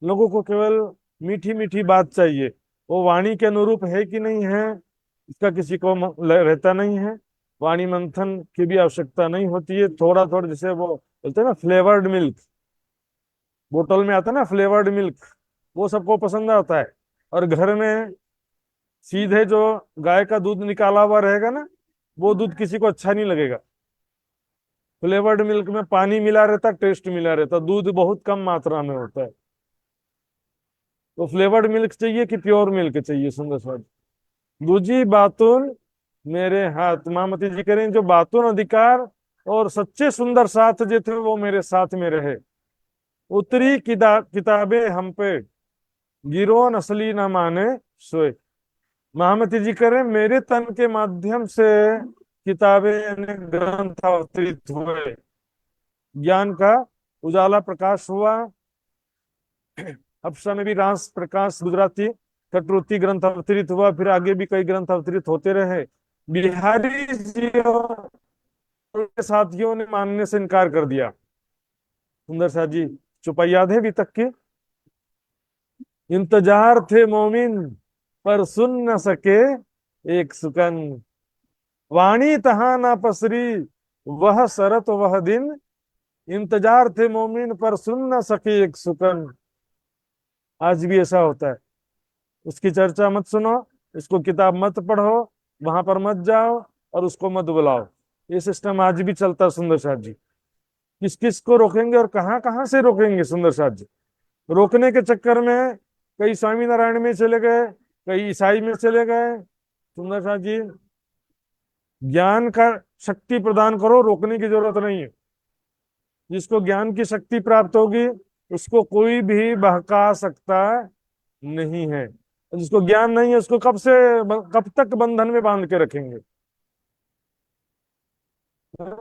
लोगों को केवल मीठी मीठी बात चाहिए, वो वाणी के अनुरूप है कि नहीं है इसका किसी को रहता नहीं है। वाणी मंथन की भी आवश्यकता नहीं होती है। थोड़ा थोड़ा जैसे वो बोलते हैं ना फ्लेवर्ड मिल्क, बोतल में आता है ना फ्लेवर्ड मिल्क, वो सबको पसंद आता है। और घर में सीधे जो गाय का दूध निकाला हुआ रहेगा ना, वो दूध किसी को अच्छा नहीं लगेगा। फ्लेवर्ड मिल्क में पानी मिला रहता, टेस्ट मिला रहता, दूध बहुत कम मात्रा में होता है। तो फ्लेवर्ड मिल्क चाहिए कि प्योर मिल्क चाहिए सुंदर स्वाद। दूजी बातुन मेरे हाथ मामती जी करें, जो बातुन अधिकार और सच्चे सुंदर साथ जो थे वो मेरे साथ में रहे। उतरी किताबें हम पे, गिरो नस्ली न माने सोए। महामती जी करें, मेरे तन के माध्यम से किताबें यानी ग्रंथ अवतरित हुए, ज्ञान का उजाला प्रकाश हुआ। अब में भी रास प्रकाश गुजराती कटरुति ग्रंथ अवतरित हुआ, फिर आगे भी कई ग्रंथ अवतरित होते रहे। बिहारी जी और उनके साथियों ने मानने से इनकार कर दिया। सुंदर सा जी चुपाई याद है अभी तक की। इंतजार थे मोमिन पर सुन न सके एक सुकन, वाणी तहा ना पसरी वह सरत वह दिन। इंतजार थे मोमिन पर सुन न सके एक सुकन। आज भी ऐसा होता है। उसकी चर्चा मत सुनो, उसको किताब मत पढ़ो, वहां पर मत जाओ और उसको मत बुलाओ। ये सिस्टम आज भी चलता है सुंदर साथ जी। किस किस को रोकेंगे और कहाँ कहाँ से रोकेंगे सुंदर साथ जी। रोकने के चक्कर में कई स्वामीनारायण में चले गए, कई ईसाई में चले गए। सुंदर साथ जी, ज्ञान का शक्ति प्रदान करो, रोकने की जरूरत नहीं है। जिसको ज्ञान की शक्ति प्राप्त होगी उसको कोई भी बहका सकता नहीं है। जिसको ज्ञान नहीं है उसको कब तक बंधन में बांध के रखेंगे।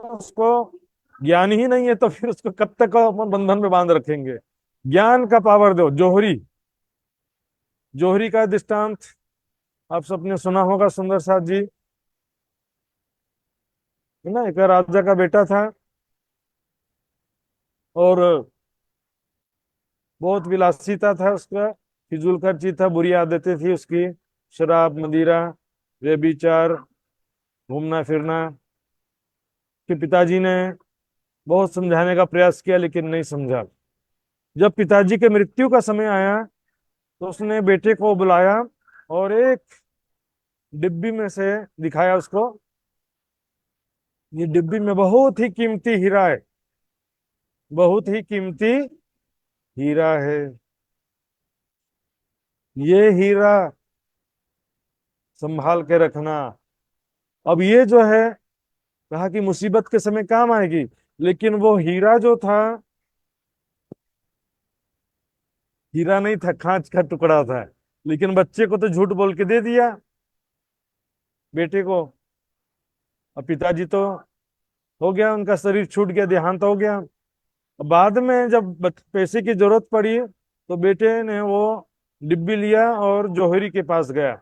उसको ज्ञान ही नहीं है तो फिर उसको कब तक अपन बंधन में बांध रखेंगे। ज्ञान का पावर दो। जोहरी, जोहरी का दृष्टांत आप सबने सुना होगा सुंदर साथ जी, है ना। एक राजा का बेटा था और बहुत विलासिता था उसका, फिजूल खर्ची था, बुरी आदतें थी उसकी, शराब, मदिरा, व्यभिचार, घूमना फिरना। कि पिताजी ने बहुत समझाने का प्रयास किया लेकिन नहीं समझा। जब पिताजी के मृत्यु का समय आया तो उसने बेटे को बुलाया और एक डिब्बी में से दिखाया उसको, ये डिब्बी में बहुत ही कीमती हीरा है, बहुत ही कीमती हीरा है। ये हीरा संभाल के रखना। अब ये जो है कहा कि मुसीबत के समय काम आएगी, लेकिन वो हीरा जो था हीरा नहीं था, कांच का टुकड़ा था। लेकिन बच्चे को तो झूठ बोल के दे दिया बेटे को। अब पिताजी तो हो गया, उनका शरीर छूट गया, देहांत हो गया। अब बाद में जब पैसे की जरूरत पड़ी तो बेटे ने वो डिब्बी लिया और जौहरी के पास गया।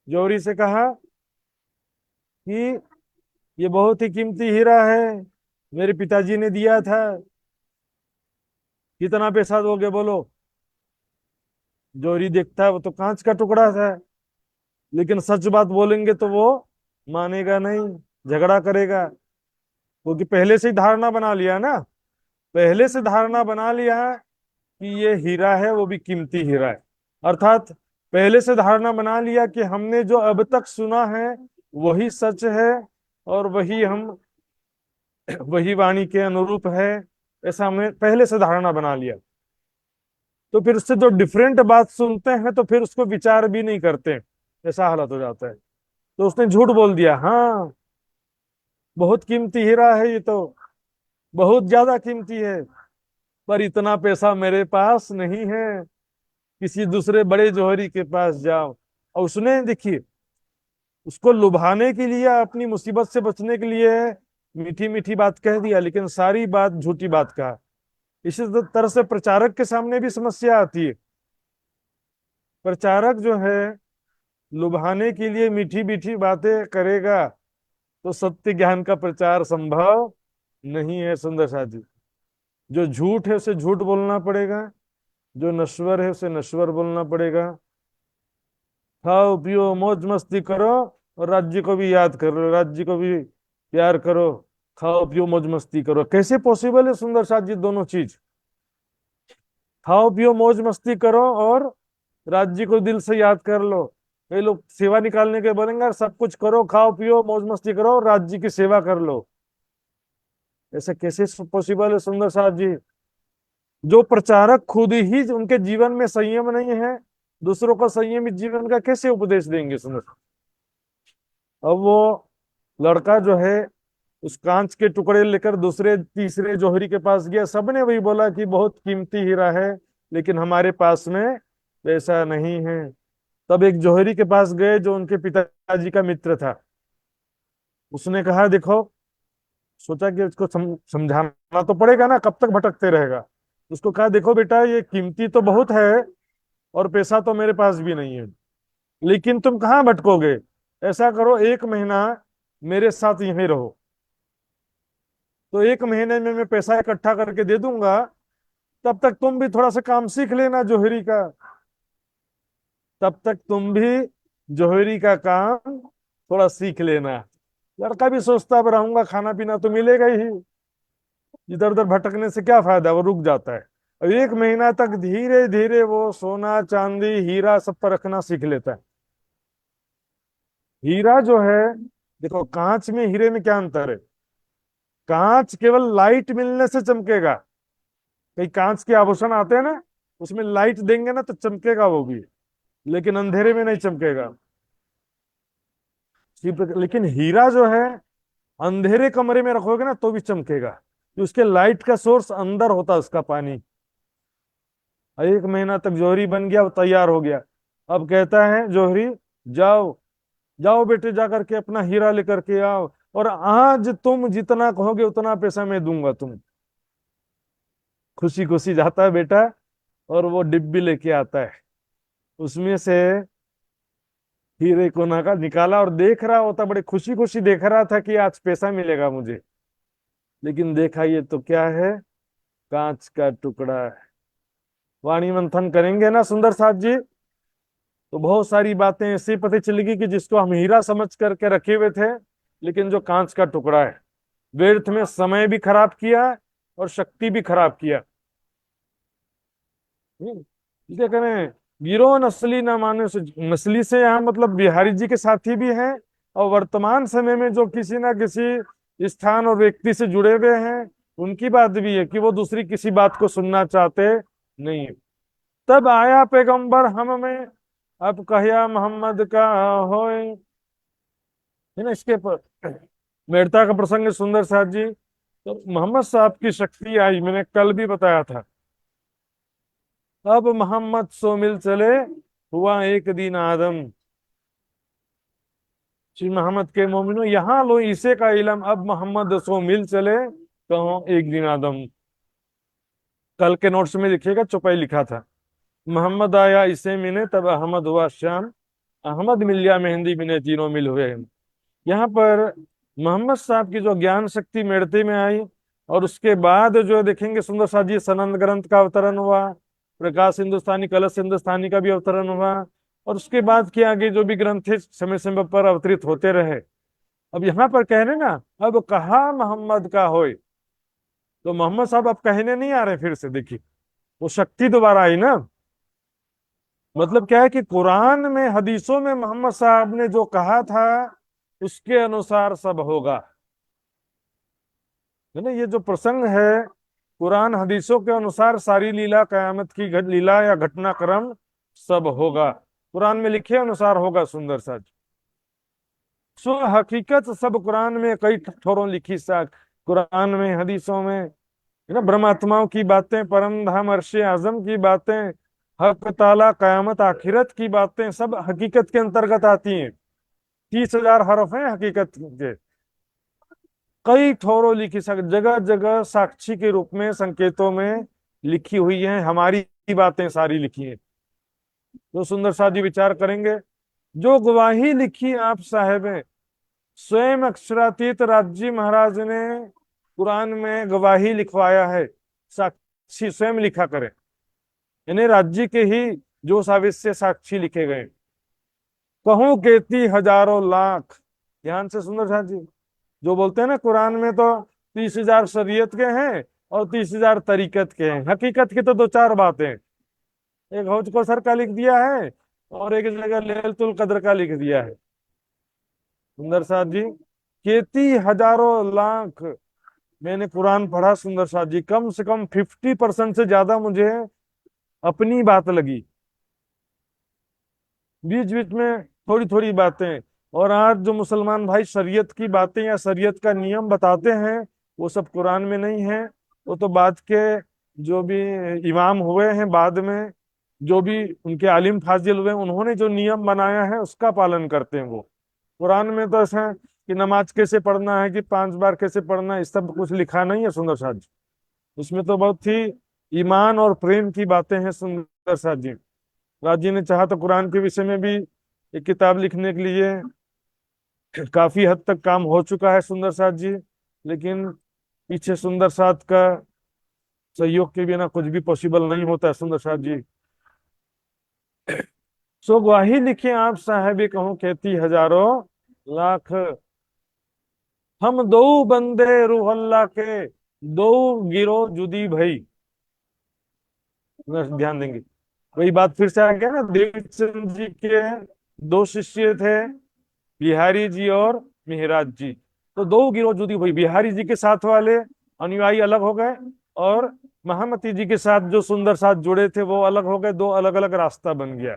जौहरी से कहा कि ये बहुत ही कीमती हीरा है, मेरे पिताजी ने दिया था, कितना पैसा दोगे बोलो। जौहरी देखता है वो तो कांच का टुकड़ा था, लेकिन सच बात बोलेंगे तो वो मानेगा नहीं, झगड़ा करेगा, क्योंकि पहले से ही धारणा बना लिया ना, पहले से धारणा बना लिया कि ये हीरा है, वो भी कीमती हीरा है। अर्थात पहले से धारणा बना लिया कि हमने जो अब तक सुना है वही सच है और वही वाणी के अनुरूप है, ऐसा हमने पहले से धारणा बना लिया। तो फिर उससे जो डिफरेंट बात सुनते हैं तो फिर उसको विचार भी नहीं करते, ऐसा हालत हो जाता है। तो उसने झूठ बोल दिया, हाँ बहुत कीमती हीरा है, ये तो बहुत ज्यादा कीमती है, पर इतना पैसा मेरे पास नहीं है, किसी दूसरे बड़े जौहरी के पास जाओ। और उसने देखिए उसको लुभाने के लिए, अपनी मुसीबत से बचने के लिए मीठी मीठी बात कह दिया, लेकिन सारी बात झूठी बात कहा। इसी तरह से प्रचारक के सामने भी समस्या आती है। प्रचारक जो है लुभाने के लिए मीठी मीठी बातें करेगा तो सत्य ज्ञान का प्रचार संभव नहीं है सुंदर साथ जी। जो झूठ है उसे झूठ बोलना पड़ेगा, जो नश्वर है उसे नश्वर बोलना पड़ेगा। खाओ पियो मौज मस्ती करो और राज्य को भी याद करो, राज्य को भी प्यार करो। खाओ पियो मौज मस्ती करो, कैसे पॉसिबल है सुंदर साथ जी दोनों चीज? खाओ पियो मौज मस्ती करो और राज्य को दिल से याद कर लो। कई लोग सेवा निकालने के बोलेंगे सब कुछ करो, खाओ पियो मौज मस्ती करो और राज्य की सेवा कर लो। ऐसा कैसे पॉसिबल है सुंदर साथ जी? जो प्रचारक खुद ही उनके जीवन में संयम नहीं है, दूसरों को संयमित जीवन का कैसे उपदेश देंगे सुंदर? अब वो लड़का जो है उस कांच के टुकड़े लेकर दूसरे तीसरे जौहरी के पास गया, सबने वही बोला कि बहुत कीमती हीरा है, लेकिन हमारे पास में पैसा नहीं है। तब एक जौहरी के पास गए जो उनके पिताजी का मित्र था। उसने कहा देखो, सोचा कि इसको समझाना तो पड़ेगा ना, कब तक भटकते रहेगा। उसको कहा देखो बेटा, ये कीमती तो बहुत है और पैसा तो मेरे पास भी नहीं है, लेकिन तुम कहाँ भटकोगे? ऐसा करो, 1 महीना मेरे साथ यहीं रहो, तो 1 महीने में मैं पैसा इकट्ठा करके दे दूंगा, तब तक तुम भी थोड़ा सा काम सीख लेना जौहरी का। तब तक तुम भी जौहरी का काम थोड़ा सीख लेना। लड़का भी सोचता अब रहूंगा, खाना पीना तो मिलेगा ही, इधर उधर भटकने से क्या फायदा, वो रुक जाता है। और 1 महीना तक धीरे धीरे वो सोना चांदी हीरा सब पर रखना सीख लेता है। हीरा जो है, देखो कांच में हीरे में क्या अंतर है? कांच केवल लाइट मिलने से चमकेगा। कई कांच के आभूषण आते हैं ना, उसमें लाइट देंगे ना तो चमकेगा वो भी, लेकिन अंधेरे में नहीं चमकेगा। लेकिन हीरा जो है अंधेरे कमरे में रखोगे ना तो भी चमकेगा, कि उसके लाइट का सोर्स अंदर होता है उसका पानी। 1 महीना तक जौहरी बन गया, वो तैयार हो गया। अब कहता है जौहरी, जाओ जाओ बेटे, जा करके अपना हीरा लेकर के आओ, और आज तुम जितना कहोगे उतना पैसा मैं दूंगा तुम। खुशी खुशी जाता है बेटा, और वो डिब्बी लेके आता है, उसमें से हीरे को नाका निकाला और देख रहा होता, बड़े खुशी खुशी देख रहा था कि आज पैसा मिलेगा मुझे। लेकिन देखा ये तो क्या है, कांच का टुकड़ा है। वाणी मंथन करेंगे ना सुंदर साथ जी, तो बहुत सारी बातें ऐसी पता चलेगी कि जिसको हम हीरा समझ करके रखे हुए थे, लेकिन जो कांच का टुकड़ा है। व्यर्थ में समय भी खराब किया और शक्ति भी खराब किया। क्या करें, गिरो नस्ली न माने नस्ली से यहाँ मतलब बिहारी जी के साथी भी हैं, और वर्तमान समय में जो किसी ना किसी स्थान और व्यक्ति से जुड़े हुए हैं उनकी बात भी है कि वो दूसरी किसी बात को सुनना चाहते नहीं। तब आया पैगंबर हम में, अब कहिया मोहम्मद का होए, है ना। इसके पर मेड़ता का प्रसंग है सुंदर साथ जी। तो मोहम्मद साहब की शक्ति आई, मैंने कल भी बताया था। अब मोहम्मद सो मिल चले, हुआ एक दिन आदम। श्री मोहम्मद के मोमिनो यहाँ लो इसे का इलम, अब मोहम्मद सो मिल चले, कहो एक दिन आदम। कल के नोट्स में लिखिएगा, चौपाई लिखा था, मोहम्मद आया इसे मिले, तब अहमद हुआ शाम, अहमद मिल गया मेहंदी मिले, तीनों मिल हुए। यहाँ पर मोहम्मद साहब की जो ज्ञान शक्ति मेड़ते में आई, और उसके बाद जो देखेंगे सुंदर साथ जी, सनंद ग्रंथ का अवतरण हुआ, प्रकाश हिंदुस्तानी, कलश हिंदुस्तानी का भी अवतरण हुआ, और उसके बाद के आगे जो भी ग्रंथ थे समय समय पर अवतरित होते रहे। अब यहाँ पर कह रहे ना, अब कहा मोहम्मद का होए, तो मोहम्मद साहब अब कहने नहीं आ रहे फिर से, देखिए वो शक्ति दोबारा आई ना। मतलब क्या है कि कुरान में हदीसों में मोहम्मद साहब ने जो कहा था उसके अनुसार सब होगा, है ना। ये जो प्रसंग है कुरान हदीसों के अनुसार सारी लीला, कयामत की लीला या घटनाक्रम सब होगा, कुरान में लिखे अनुसार होगा सुंदर सच। सो हकीकत सब कुरान में कई ठोरों लिखी सा, कुरान में हदीसों में, है ना। ब्रह्मात्माओं की बातें, परम धाम अर्शे आजम की बातें, हक ताला, कयामत आखिरत की बातें सब हकीकत के अंतर्गत आती हैं। 30,000 हरफ हैं हकीकत के। कई ठोरों लिखी जगह जगह साक्षी के रूप में संकेतों में लिखी हुई है, हमारी बातें सारी लिखी हैं। तो सुंदर साथ जी विचार करेंगे, जो गवाही लिखी आप साहेबे, स्वयं अक्षरातीत राजी महाराज ने कुरान में गवाही लिखवाया है, साक्षी स्वयं लिखा करे, यानी राज्य के ही जो साबित से साक्षी लिखे गए। कहूं कहती हजारों लाख, ध्यान से सुंदर साथ जी, जो बोलते हैं ना कुरान में तो 30,000 शरीयत के हैं और 30,000 तरीकत के हैं, हकीकत की तो दो चार बातें, एक हौज कौसर का लिख दिया है और एक जगह लैलतुल कद्र का लिख दिया है। सुंदर साथ जी, कहती हजारों लाख, मैंने कुरान पढ़ा सुंदर साथ जी, कम से कम 50% से ज्यादा मुझे अपनी बात लगी, बीच बीच में थोड़ी थोड़ी बातें। और आज जो मुसलमान भाई शरीयत की बातें या शरीयत का नियम बताते हैं, वो सब कुरान में नहीं है, वो तो बाद के जो भी इमाम हुए हैं बाद में, जो भी उनके आलिम फाजिल हुए, उन्होंने जो नियम बनाया है उसका पालन करते हैं वो। कुरान में तो ऐसा है कि नमाज कैसे पढ़ना है, कि 5 बार कैसे पढ़ना है, इस सब कुछ लिखा नहीं है सुंदर साथ जी। उसमें तो बहुत ही ईमान और प्रेम की बातें हैं सुंदर साथ जी। राजी ने चाहा तो कुरान के विषय में भी एक किताब लिखने के लिए काफी हद तक काम हो चुका है सुंदर साथ जी, लेकिन पीछे सुंदर साथ का सहयोग के बिना कुछ भी पॉसिबल नहीं होता है सुंदर साथ जी। सो गवाही लिखे आप साहेब, कहूं कहती हजारों लाख, हम दो बंदे रूह अल्लाह के, दो गिरो जुदी भई। ध्यान देंगे, वही बात फिर से आ गया ना, देवचंद जी के 2 शिष्य थे, बिहारी जी और मेहराज जी। तो 2 गिरोह जुदी हुई, बिहारी जी के साथ वाले अनुयायी अलग हो गए और महामती जी के साथ जो सुंदर साथ जुड़े थे वो अलग हो गए, 2 अलग अलग रास्ता बन गया।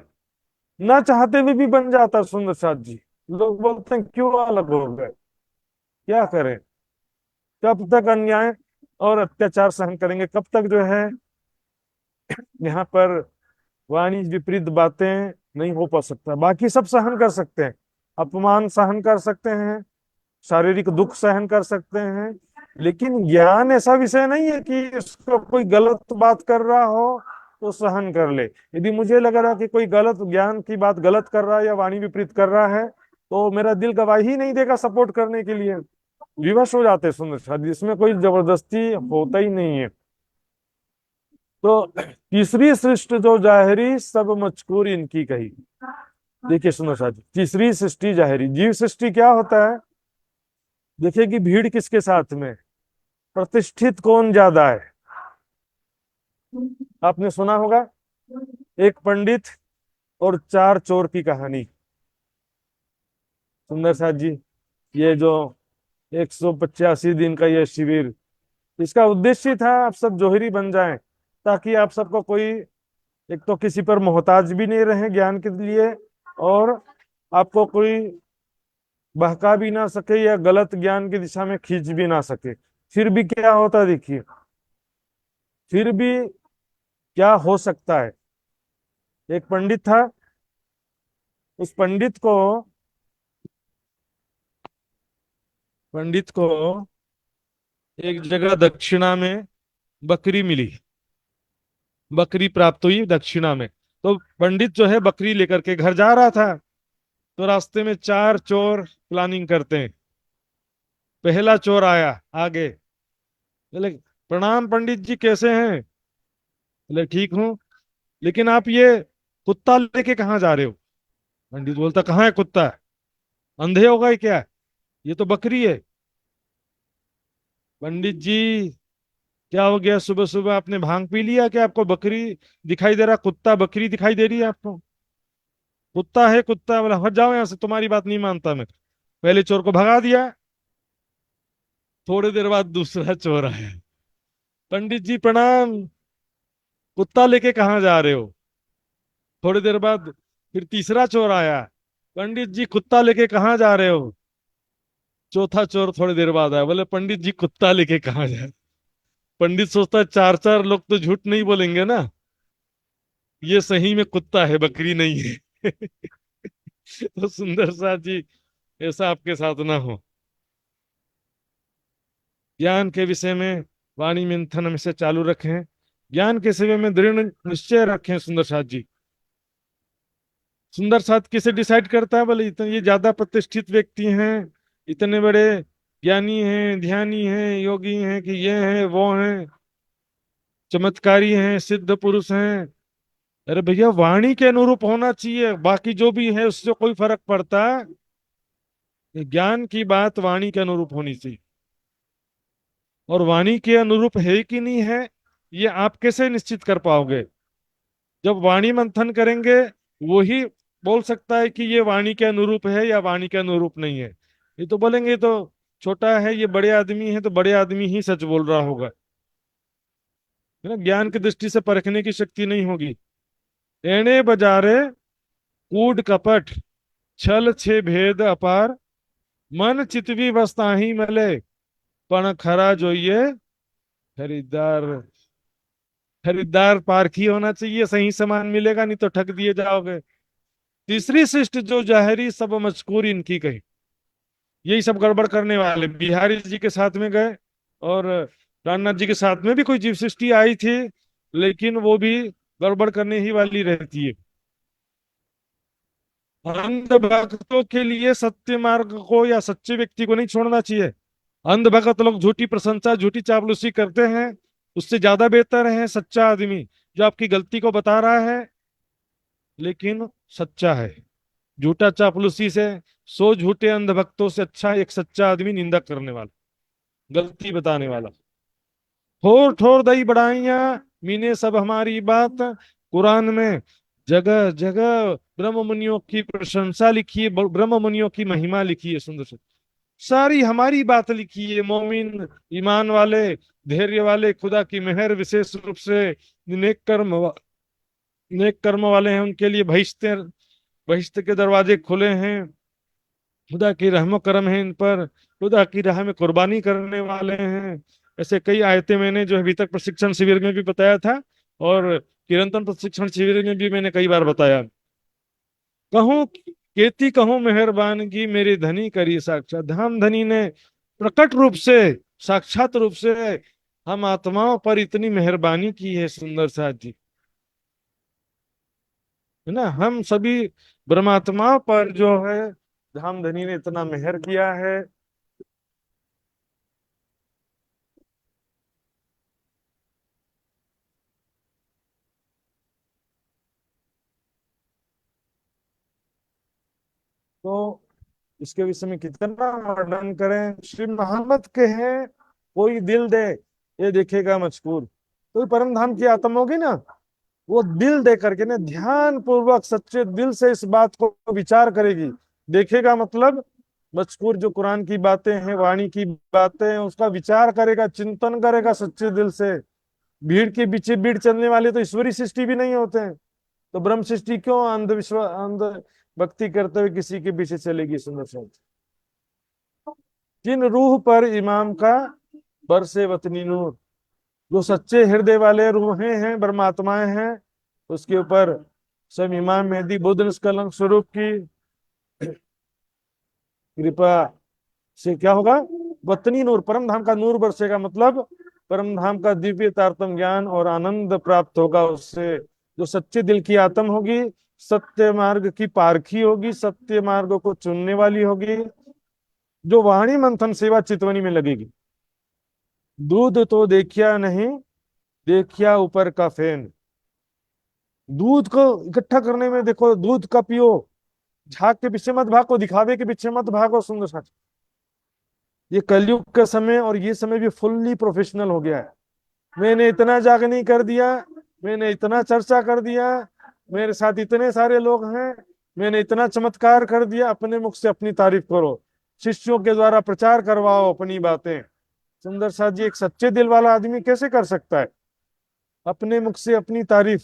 ना चाहते हुए भी बन जाता सुंदर साथ जी। लोग बोलते हैं क्यों अलग हो गए, क्या करें, कब तक अन्याय और अत्याचार सहन करेंगे, कब तक जो है यहाँ पर वाणी विपरीत बातें नहीं हो पा सकता। बाकी सब सहन कर सकते हैं, अपमान सहन कर सकते हैं, शारीरिक दुख सहन कर सकते हैं, लेकिन ज्ञान ऐसा विषय नहीं है कि इसको कोई गलत बात कर रहा हो तो सहन कर ले। यदि मुझे लग रहा है कि कोई गलत ज्ञान की बात गलत कर रहा है या वाणी विपरीत कर रहा है, तो मेरा दिल गवाही ही नहीं देगा सपोर्ट करने के लिए, विवश हो जाते हैं सुंदर साथ, जिसमें कोई जबरदस्ती होता ही नहीं है। तो तीसरी सृष्टि जो जाहिरी, सब मजकूर इनकी कही। देखिए सुनो साथी, तीसरी सृष्टि जाहिरी, जीव सृष्टि क्या होता है, देखिए कि भीड़ किसके साथ में, प्रतिष्ठित कौन ज्यादा है। आपने सुना होगा एक पंडित और 4 चोर की कहानी। सुंदर साथ जी, ये जो 185 दिन का ये शिविर, इसका उद्देश्य था आप सब जोहरी बन जाएं, ताकि आप सबको कोई, एक तो किसी पर मोहताज भी नहीं रहे ज्ञान के लिए, और आपको कोई बहका भी ना सके या गलत ज्ञान की दिशा में खींच भी ना सके। फिर भी क्या होता देखिए, फिर भी क्या हो सकता है। एक पंडित था, उस पंडित को एक जगह दक्षिणा में बकरी मिली, बकरी प्राप्त हुई दक्षिणा में। तो पंडित जो है बकरी लेकर के घर जा रहा था, तो रास्ते में 4 चोर प्लानिंग करते हैं। पहला चोर आया आगे, बोले प्रणाम पंडित जी, कैसे हैं? बोले ठीक हूँ, लेकिन आप ये कुत्ता लेके कहाँ जा रहे हो? पंडित बोलता कहाँ है कुत्ता, अंधे हो गए क्या, ये तो बकरी है। पंडित जी क्या हो गया, सुबह सुबह आपने भांग पी लिया क्या, आपको बकरी दिखाई दे रहा, कुत्ता बकरी दिखाई दे रही है आपको? कुत्ता है कुत्ता। बोला हट जाओ यहाँ से, तुम्हारी बात नहीं मानता मैं। पहले चोर को भगा दिया। थोड़ी देर बाद दूसरा चोर आया, पंडित जी प्रणाम, कुत्ता लेके कहाँ जा रहे हो? थोड़ी देर बाद फिर तीसरा चोर आया, पंडित जी कुत्ता लेके कहाँ जा रहे हो? चौथा चोर थोड़ी देर बाद आया, बोले पंडित जी कुत्ता लेके कहाँ जा रहे हो? पंडित सोचता है 4 लोग तो झूठ नहीं बोलेंगे ना, ये सही में कुत्ता है बकरी नहीं है। तो सुंदर सा जी, ऐसा आपके साथ ना हो। ज्ञान के विषय में वाणी मंथन हमेशा चालू रखें। ज्ञान के सेवा में दृढ़ निश्चय रखें। सुंदर साथ जी, सुंदर साथ किसे डिसाइड करता है? बोले इतने ये ज्यादा प्रतिष्ठित व्यक्ति हैं, इतने बड़े ज्ञानी हैं, ध्यानी हैं, योगी हैं, कि ये हैं वो हैं, चमत्कारी हैं, सिद्ध पुरुष हैं। अरे भैया, वाणी के अनुरूप होना चाहिए, बाकी जो भी है उससे कोई फर्क पड़ता है? ये ज्ञान की बात वाणी के अनुरूप होनी चाहिए। और वाणी के अनुरूप है कि नहीं है, ये आप कैसे निश्चित कर पाओगे? जब वाणी मंथन करेंगे, वो ही बोल सकता है कि ये वाणी के अनुरूप है या वाणी के अनुरूप नहीं है। ये तो बोलेंगे ये तो छोटा है, ये बड़े आदमी है, तो बड़े आदमी ही सच बोल रहा होगा, है ना। ज्ञान की दृष्टि से परखने की शक्ति नहीं होगी। एणे बजारे कूट कपट, छल छे भेद अपार, मन चितवी वस्ताही मले, पण खरा जोइए खरीदार। खरीदार पारखी होना चाहिए, सही सामान मिलेगा, नहीं तो ठग दिए जाओगे। तीसरी शिष्ट जो जाहरी सब मजकूर इनकी कही। यही सब गड़बड़ करने वाले बिहारी जी के साथ में गए, और रामनाथ जी के साथ में भी कोई जीव सृष्टि आई थी, लेकिन वो भी गड़बड़ करने ही वाली रहती है। अंध भक्तों के लिए सत्य मार्ग को या सच्चे व्यक्ति को नहीं छोड़ना चाहिए। अंध भक्त लोग झूठी प्रशंसा, झूठी चापलूसी करते हैं। उससे ज्यादा बेहतर है सच्चा आदमी, जो आपकी गलती को बता रहा है लेकिन सच्चा है। झूठा चापलूसी से, 100 झूठे अंधभक्तों से अच्छा एक सच्चा आदमी निंदा करने वाला, गलती बताने वाला। ठोर ठोर दई बढ़ाइया, मीने सब हमारी बात। कुरान में जगह जगह ब्रह्म मुनियों की प्रशंसा लिखी है, ब्रह्म मुनियों की महिमा लिखी है, सुंदर से सारी हमारी बात लिखी है। मोमिन, ईमान वाले, धैर्य वाले, खुदा की मेहर विशेष रूप से नेक कर्म वाले हैं, उनके लिए बहिश्ते बहिश्त के दरवाजे खुले हैं। खुदा की रहमो करम है इन पर, खुदा की राह में कुर्बानी करने वाले हैं। ऐसे कई आयतें मैंने जो है अभी तक प्रशिक्षण शिविर में भी बताया था, और निरंतर प्रशिक्षण शिविर में भी मैंने कई बार बताया। कहूं केती कहूं मेहरबानगी, मेरे धनी करी साक्षात। धाम धनी ने प्रकट रूप से, साक्षात रूप से हम आत्माओं पर इतनी मेहरबानी की है, सुंदर साथ जी, है ना। हम सभी ब्रह्मात्माओं पर जो है धाम धनी ने इतना मेहर किया है। तो इसके विषय में कितना वर्णन करें। श्री मोहम्मद के हैं, कोई दिल दे ये देखेगा मजकूर। कोई परम धाम की आत्मा होगी ना, वो दिल दे करके ना, ध्यान पूर्वक सच्चे दिल से इस बात को विचार करेगी। देखेगा मतलब मजकूर, जो कुरान की बातें हैं, वाणी की बातें हैं, उसका विचार करेगा, चिंतन करेगा सच्चे दिल से। भीड़ के पीछे भीड़ चलने वाले तो ईश्वरी सृष्टि भी नहीं होते हैं, तो ब्रह्म सृष्टि क्यों अंधविश्वास, अंध भक्ति करते हुए किसी के पीछे चलेगी? सुंदर सा, जिन रूह पर इमाम का बरसे वतनी नूर, जो सच्चे हृदय वाले रूहें हैं, परमात्माएं हैं, उसके ऊपर सब इमाम मेहदी बुद्ध निष्कलंक स्वरूप की कृपा से क्या होगा? वतनी नूर, परम धाम का नूर बरसेगा, मतलब परम धाम का दिव्य तारतम ज्ञान और आनंद प्राप्त होगा उससे। जो सच्चे दिल की आत्म होगी, सत्य मार्ग की पारखी होगी, सत्य मार्ग को चुनने वाली होगी, जो वाणी मंथन सेवा चितवनी में लगेगी। दूध तो देखिया नहीं, देखिया ऊपर का फैन। दूध को इकट्ठा करने में देखो, दूध का पियो, झाग के पीछे मत भागो, दिखावे के पीछे मत भागो। सुंदर साथ, ये कलयुग का समय, और ये समय भी फुल्ली प्रोफेशनल हो गया है। मैंने इतना जागनी कर दिया, मैंने इतना चर्चा कर दिया, मेरे साथ इतने सारे लोग हैं, मैंने इतना चमत्कार कर दिया। अपने मुख से अपनी तारीफ करो, शिष्यों के द्वारा प्रचार करवाओ अपनी बातें। सुंदर साथ जी, एक सच्चे दिल वाला आदमी कैसे कर सकता है? अपने मुख से अपनी तारीफ,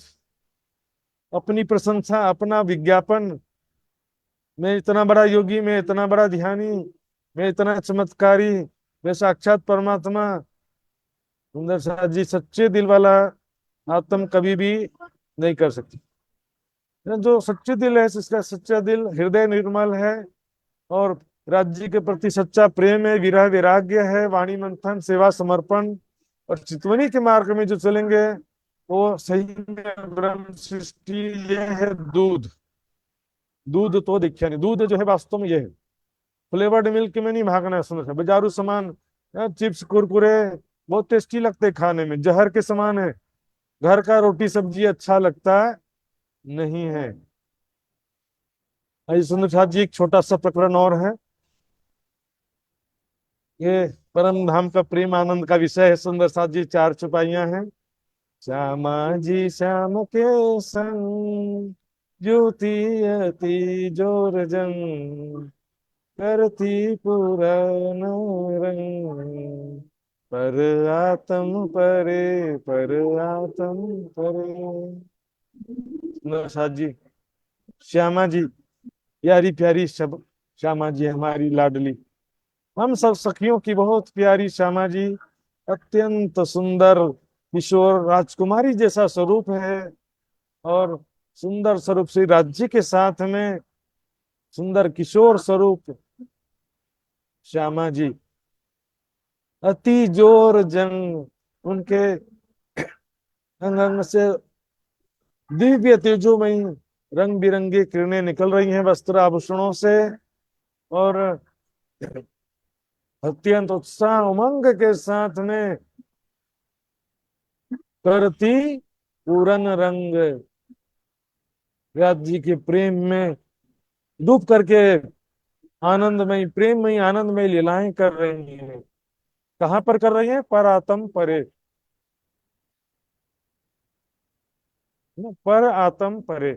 अपनी प्रशंसा, अपना विज्ञापन। मैं इतना बड़ा योगी, मैं इतना बड़ा ध्यानी, मैं इतना चमत्कारी, मैं साक्षात परमात्मा। सुंदर साथ जी, सच्चे दिल वाला आत्म कभी भी नहीं कर सकती। जो सच्चे दिल है, जिसका सच्चा दिल, हृदय निर्मल है और राज्य के प्रति सच्चा प्रेम है, विरह वैराग्य है, वाणी मंथन, सेवा समर्पण और चितवनी के मार्ग में जो चलेंगे वो सही में ब्रह्म सृष्टि। ये है दूध। दूध तो दिखा नहीं, दूध जो है वास्तव में ये है। फ्लेवर्ड मिल्क में नहीं भागना है, सुनो बाजारू सामान, चिप्स कुरकुरे बहुत टेस्टी लगते हैं खाने में, जहर के समान है। घर का रोटी सब्जी अच्छा लगता नहीं है। आइए सुंदर साथ जी, एक छोटा सा प्रकरण और है। ये परम धाम का प्रेम आनंद का विषय है। सुंदर साथ जी, 4 चौपाइयां हैं। श्यामा जी श्याम के संग, ज्योति अति जोर जंग, करती पुराण रंग, पर आत्म परे, पर आत्म परे। सुंदर साथ जी, श्यामा जी प्यारी प्यारी शब्द, श्यामा जी हमारी लाडली, हम सब सखियों की बहुत प्यारी श्यामा जी, अत्यंत सुंदर किशोर राजकुमारी जैसा स्वरूप है। और सुंदर स्वरूप से राज्य के साथ में सुंदर किशोर स्वरूप श्यामा जी, अति जोर जंग, उनके अंग अंग से दिव्य तेजोमयी रंग बिरंगी किरणें निकल रही हैं वस्त्र आभूषणों से। और अत्यंत उत्साह उमंग के साथ में करती पूरन रंग, व्यास जी के प्रेम में डूब करके आनंदमय प्रेममय आनंदमय लीलाएं कर रही हैं। कहाँ पर कर रही हैं? पर आत्म परे, पर आत्म परे।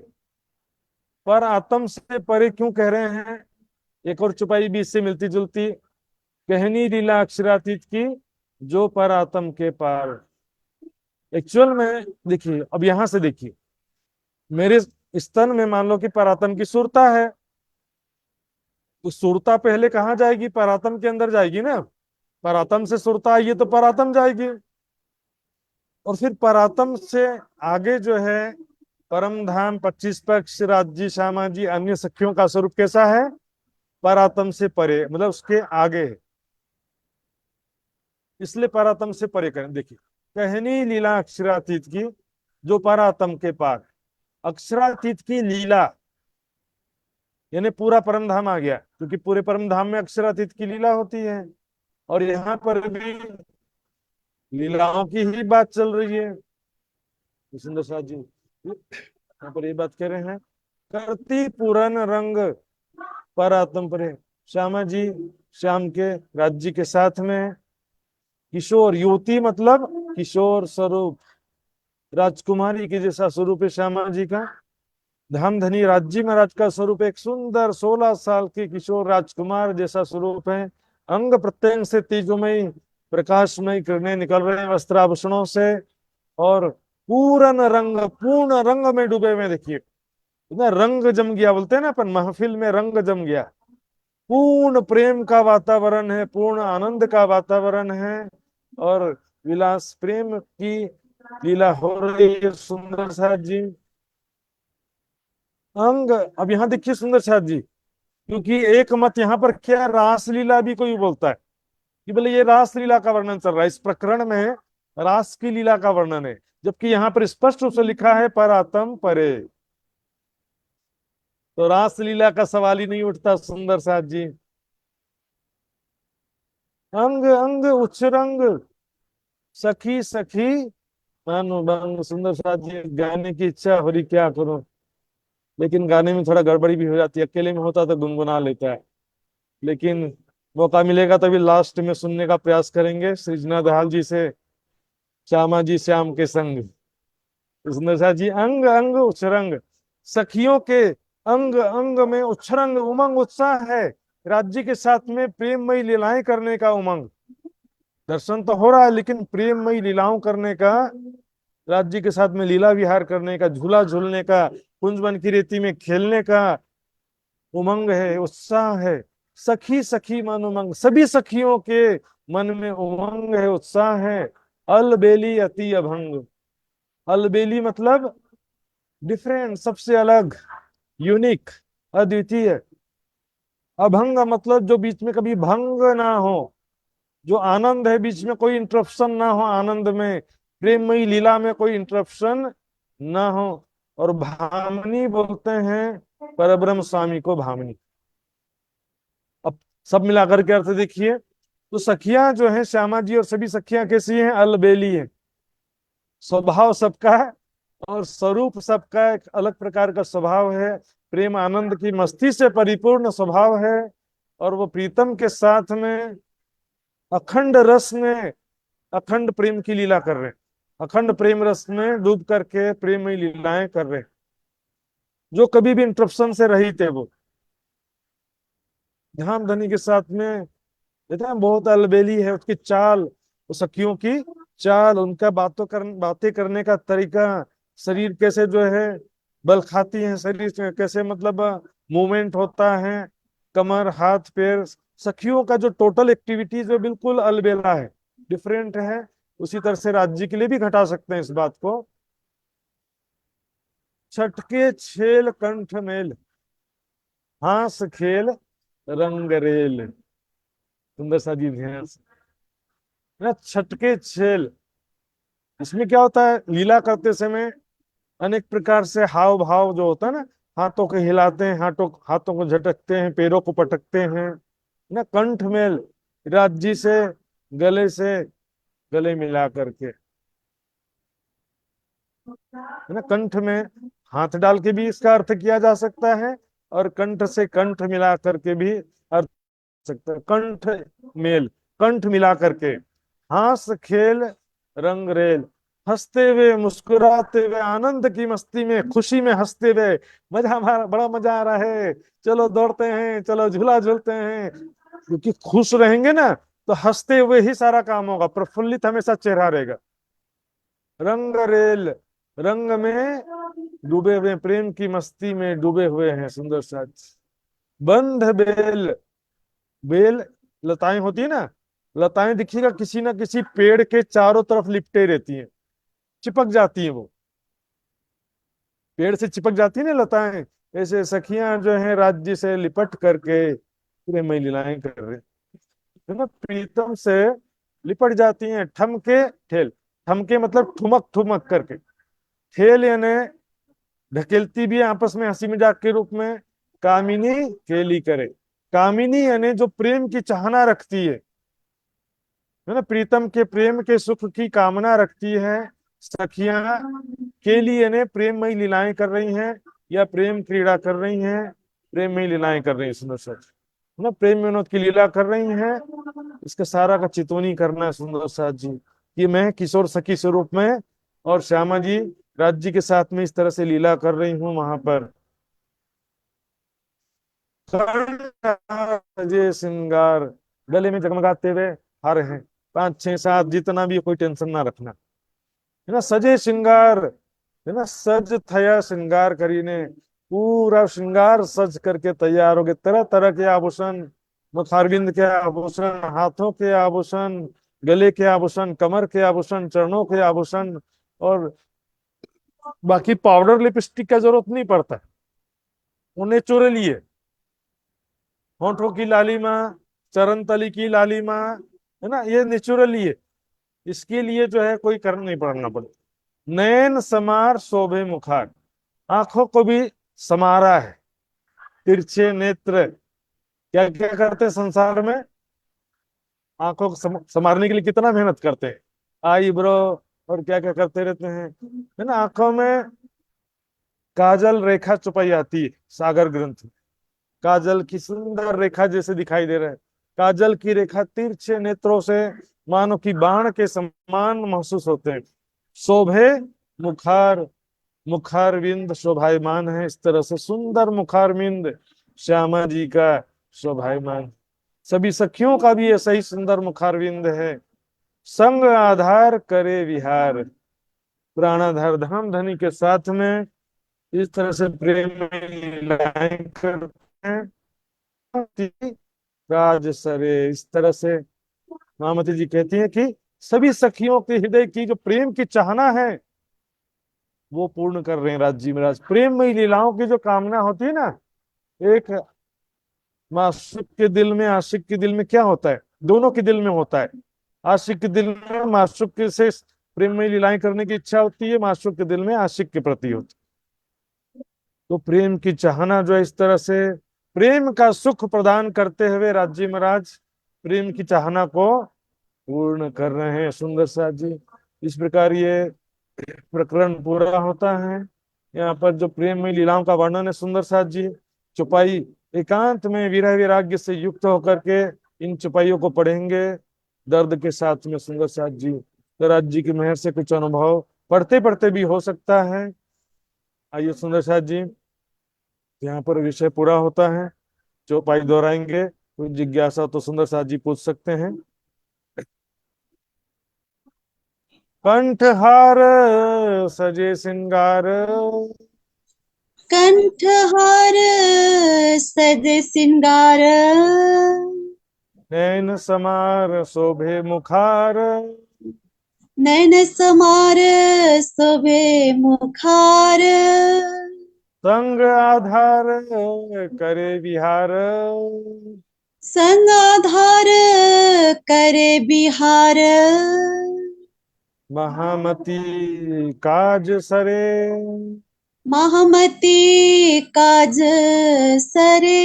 पर आत्म से परे क्यों कह रहे हैं? एक और चौपाई भी इससे मिलती जुलती, कहनी लीला अक्षरातीत की, जो पर आत्म के पार। एक्चुअल में देखिए, अब यहां से देखिए, मेरे स्तन में मान लो कि परातम की सुरता है, तो सुरता पहले कहाँ जाएगी? परातम के अंदर जाएगी ना। परातम से सुरता आई है तो परातम जाएगी, और फिर परातम से आगे जो है परम धाम, 25 पक्ष, राज्य, श्यामा जी, अन्य सखियों का स्वरूप कैसा है? परातम से परे, मतलब उसके आगे है। इसलिए परातम से परे करें। देखिए, कहनी लीला अक्षरातीत की, जो परातम के पार। अक्षरातीत की लीला यानी पूरा परम धाम आ गया, क्योंकि पूरे परम धाम में अक्षरातीत की लीला होती है। और यहाँ पर भी लीलाओं की ही बात चल रही है। सुंदर साथ जी यहाँ पर ये बात कह रहे हैं, करती पूरन रंग, पर आत्म परे। श्यामा जी श्याम के राज्य के साथ में किशोर, युवती मतलब किशोर स्वरूप, राजकुमारी के जैसा स्वरूप है श्यामा जी का। धामधनी राज्य महाराज का स्वरूप एक सुंदर 16 साल के किशोर राजकुमार जैसा स्वरूप है। अंग प्रत्यंग से तेजोमय प्रकाशमय किरणें निकल रहे हैं वस्त्राभूषणों से, और पूर्ण रंग में डूबे हुए। देखिए इतना रंग जम गया, बोलते हैं ना अपन, महफिल में रंग जम गया। पूर्ण प्रेम का वातावरण है, पूर्ण आनंद का वातावरण है, और विलास प्रेम की लीला हो रही है। सुंदर साथ जी अंग, अब यहाँ देखिए सुंदर साथ जी, क्योंकि एक मत यहाँ पर क्या, रासलीला भी कोई बोलता है कि बोले ये रासलीला का वर्णन चल रहा है, इस प्रकरण में रास की लीला का वर्णन है, जबकि यहाँ पर स्पष्ट रूप से लिखा है पर आत्म परे। तो रासलीला का सवाल ही नहीं उठता सुंदर साथ जी। अंग अंग उच्च रंग, सखी सखी मानो बंग। सुंदर साथ जी, गाने की इच्छा हो रही, क्या करूं, लेकिन गाने में थोड़ा गड़बड़ी भी हो जाती है। अकेले में होता तो गुनगुना लेता है, लेकिन मौका मिलेगा तभी लास्ट में सुनने का प्रयास करेंगे सृजना दहाल जी से, श्यामा जी श्याम के संग। सुंदर साथ जी, अंग अंग उच्छरंग, सखियों के अंग अंग में उच्छरंग उमंग उत्साह है। राज्य के साथ में प्रेममयी लीलाएं करने का उमंग, दर्शन तो हो रहा है लेकिन प्रेममयी लीलाओं करने का, राज्य के साथ में लीला विहार करने का, झूला झूलने का, कुंजवन की रेती में खेलने का उमंग है, उत्साह है। सखी सखी मन उमंग, सभी सखियों के मन में उमंग है, उत्साह है। अलबेली अति अभंग, अलबेली मतलब डिफरेंट, सबसे अलग, यूनिक, अद्वितीय। अभंग मतलब जो बीच में कभी भंग ना हो, जो आनंद है बीच में कोई इंटरप्शन ना हो, आनंद में प्रेममयी लीला में कोई इंटरप्शन ना हो। और भामनी बोलते हैं परब्रह्म स्वामी को भामनी। अब सब मिलाकर के अर्थ देखिए, तो सखियां जो हैं श्यामा जी और सभी सखियां कैसी हैं? अलबेली है, स्वभाव सबका है और स्वरूप सबका एक अलग प्रकार का स्वभाव है, प्रेम आनंद की मस्ती से परिपूर्ण स्वभाव है। और वो प्रीतम के साथ में अखंड रस में अखंड प्रेम की लीला कर रहे हैं, अखंड प्रेम रस में डूब करके प्रेम में लीलाएं कर रहे हैं, जो कभी भी इंटरप्शन से रहित है। वो धाम धनी के साथ में देखते हैं, बहुत अलबेली है उसकी चाल, वो सखियों की चाल, उनका बातें करने का तरीका, शरीर कैसे जो है बल खाती है, शरीर से कैसे मतलब मूवमेंट होता है, कमर हाथ पैर, सखियों का जो टोटल एक्टिविटीज है बिल्कुल अलबेला है, डिफरेंट है। उसी तरह से राज्य के लिए भी घटा सकते हैं इस बात को। छटके छेल कंठ मेल, हास खेल रंग रेल। सुंदर सा जी ध्यान से ना, छटके छेल, इसमें क्या होता है? लीला करते समय अनेक प्रकार से हाव भाव जो होता है ना, हाथों को हिलाते हैं, हाथों हाथों को झटकते हैं, पैरों को पटकते हैं ना। कंठ मेल, राज्य से गले से गले मिला करके, है ना। कंठ में हाथ डाल के भी इसका अर्थ किया जा सकता है, और कंठ से कंठ मिला करके भी अर्थ सकता है। कंठ मेल, कंठ मिला करके, हास खेल रंग रेल, हंसते हुए मुस्कुराते हुए आनंद की मस्ती में खुशी में हंसते हुए, मजा हमारा बड़ा मजा आ रहा है, चलो दौड़ते हैं, चलो झूला झूलते हैं। क्योंकि खुश रहेंगे ना तो हंसते हुए ही सारा काम होगा, प्रफुल्लित हमेशा चेहरा रहेगा। रंग रेल, रंग में डूबे हुए, प्रेम की मस्ती में डूबे हुए हैं। सुंदर सा बंध बेल, बेल लताएं होती है ना, लताएं दिखिएगा किसी ना किसी पेड़ के चारों तरफ लिपटे रहती हैं, चिपक जाती हैं, वो पेड़ से चिपक जाती है ना लताएं। ऐसे सखियां जो हैं राज्य से लिपट करके प्रेममय लीलाएं कर रहे हैं, है ना। प्रीतम से लिपट जाती हैं, ठमके ठेल, ठमके मतलब ठुमक ठुमक करके, ठेल यानी ढकेलती भी है आपस में हंसी मजाक के रूप में। कामिनी केली करे, कामिनी यानी जो प्रेम की चाहना रखती है ना, प्रीतम के प्रेम के सुख की कामना रखती है। सखियां केली यानी प्रेममयी लीलाएं कर रही हैं, या प्रेम क्रीड़ा कर रही हैं, प्रेममयी लीलाएं कर रही हैं। सुंदर सच है ना, प्रेम विनोद की लीला कर रही हैं। इसका सारा का चितौनी करना है सुंदर साथ जी, कि मैं किशोर सखी स्वरूप में और श्यामा जी राज्य के साथ में इस तरह से लीला कर रही हूँ वहां पर। सजे श्रृंगार, गले में जगमगाते हुए हार हैं, पांच छह सात जितना भी, कोई टेंशन ना रखना, है ना। सजे श्रृंगार, है ना, सज थया श्रृंगार करीने, पूरा श्रृंगार सज करके तैयार हो गए, तरह तरह के आभूषण, मुखारविंद के आभूषण, हाथों के आभूषण, गले के आभूषण, कमर के आभूषण, चरणों के आभूषण, और बाकी पाउडर लिपस्टिक का जरूरत नहीं पड़ता, वो नेचुरली है। होंठों की लालिमा, चरण तली की लालिमा, है ना, ये नेचुरली है। इसके लिए जो है कोई करना नहीं पड़ना पड़ता। नयन समार शोभे मुखार, आंखों को भी समारा है, तिरछे नेत्र। क्या क्या करते हैं संसार में? आंखों को संवारने के लिए कितना मेहनत करते हैं, आई ब्रो, और क्या क्या करते रहते हैं, है ना। आंखों में काजल रेखा छुपाई आती है, सागर ग्रंथ में काजल की सुंदर रेखा जैसे दिखाई दे रहा है, काजल की रेखा तिरछे नेत्रों से मानो कि बाण के समान महसूस होते हैं। शोभे मुखार, मुखारविंद शोभायमान है, इस तरह से सुंदर मुखारविंद श्यामा जी का शोभायमान। सभी सखियों का भी ऐसा ही सुंदर मुखारविंद है। संग आधार करे विहार, प्राणाधार धाम धनी के साथ में इस तरह से प्रेम में लीलाएं करते हैं। राज सरे, इस तरह से मामती जी कहती हैं कि सभी सखियों के हृदय की जो प्रेम की चाहना है वो पूर्ण कर रहे हैं राज्य में। राज प्रेम में लीलाओं की जो कामना होती है ना, एक मासूक के दिल में, आशिक के दिल में क्या होता है? दोनों के दिल में होता है। आशिक के दिल में मासूक के से प्रेम में लीलाएं करने की इच्छा होती है, मासूक के दिल में आशिक के प्रति होती है। तो प्रेम की चाहना जो है इस तरह से प्रेम का सुख प्रदान करते हुए राज्य महाराज प्रेम की चाहना को पूर्ण कर रहे हैं सुंदर साथ जी। इस प्रकार ये प्रकरण पूरा होता है। यहाँ पर जो प्रेम में लीलाओं का वर्णन है सुंदर साथ जी, चौपाई एकांत में विरह वैराग्य से युक्त होकर के इन चौपाइयों को पढ़ेंगे दर्द के साथ में सुंदर साथ जी। तो राज जी की मेहर से कुछ अनुभव पढ़ते पढ़ते भी हो सकता है। आइए सुंदर साथ जी, यहाँ पर विषय पूरा होता है। चौपाई दोहराएंगे, कोई जिज्ञासा तो सुंदर साथ जी पूछ सकते हैं। कंठहार सजे श्रृंगार, कंठहार सज सिंगार, नैन समार शोभे मुखार, नैन समार शोभे मुखार, संग आधार करे विहार, संग आधार करे बिहार, महामती काज सरे, महामती काज सरे,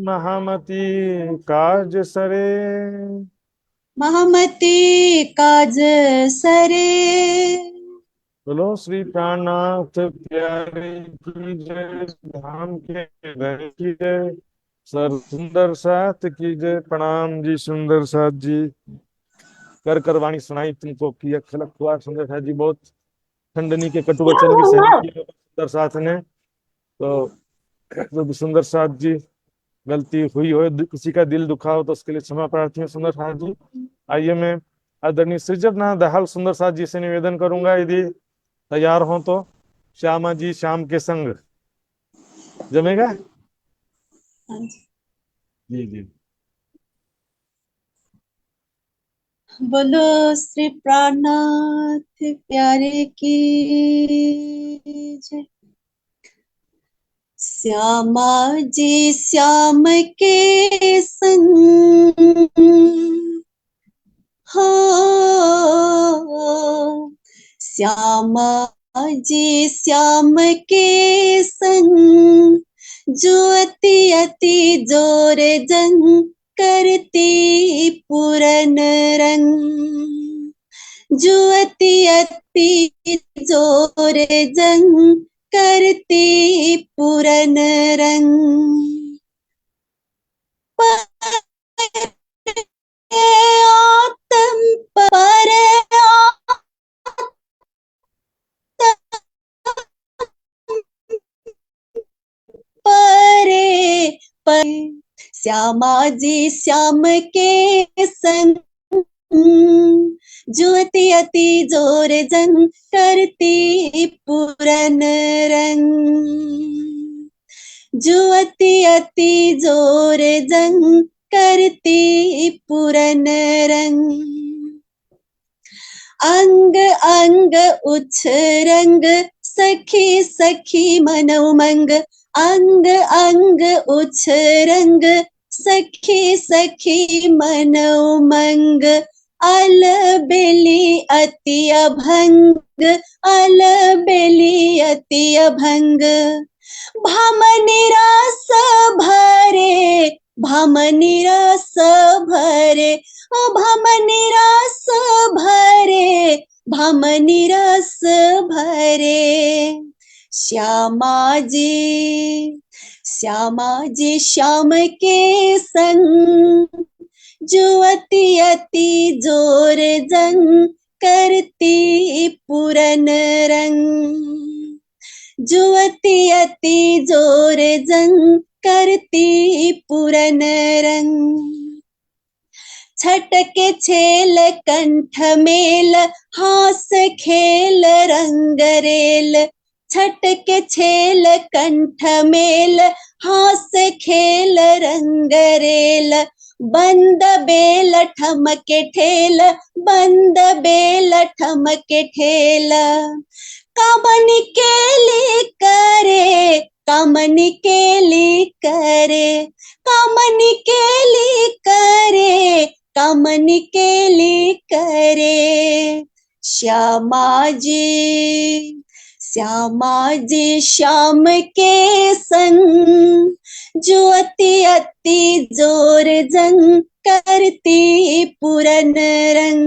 महामती काज सरे। महामती काज सरे। बोलो श्री प्राणनाथ प्यारे की जय, धाम के धनी की जय, सर सुंदर साथ की जय। प्रणाम जी सुंदर साथ जी। कर कर वाणी सुनाई तुमको किया खलक हुआ सुंदर साथ जी। बहुत खंडनी के कटु वचन भी सहन किए सुंदर साथ ने। तो सुंदर साथ जी गलती हुई हो, किसी का दिल दुखा हो तो उसके लिए क्षमा प्रार्थी हूँ सुंदर साथ जी। आइए मैं आदरणीय सृजनाथ दहाल सुंदर साथ जी से निवेदन करूंगा, यदि तैयार हो तो श्यामा जी श्याम के संग जमेगा? जी जी। बोलो श्री प्राणनाथ प्यारे की जय। श्यामा जी श्याम के संग हो, श्यामा जी श्याम के संग, जो अति अति जोर जंग करती पूरन रंग, जो अति अति जोर जंग करती पूरन रंग, आत्म पर परे पर, श्यामा जी श्याम के संग, जो अति अति जोर जंग करती पूरन रंग, जो अति अति जोर जंग करती पूरन रंग, अंग अंग उछरंग सखी सखी मन उमंग, अंग अंग उछरंग सखी सखी मन उमंग, अलबेली अति अभंग, अलबेली अति अभंग, भामनी रस भरे, भामनी रस भरे, ओ भामनी रस भरे, भामनी रस भरे, श्यामा जी श्याम के संग, जो अति अति जोर जंग करती पूरन रंग, जो अति अति जोर जंग करती पूरन रंग, छटके छेल कंठ मेल हास खेल रंग रेल, छटके छेल कंठ मेल हास खेल रंग रेल, बंद बेल ठमके ठेल, बंद बेल ठमके ठेल, कामन केली करे, कामन केली करे, कामन केली करे, कामन केली करे। श्यामाजी, श्यामाजी श्याम के संग, जो अति अति जोर जंग करती पूरन रंग,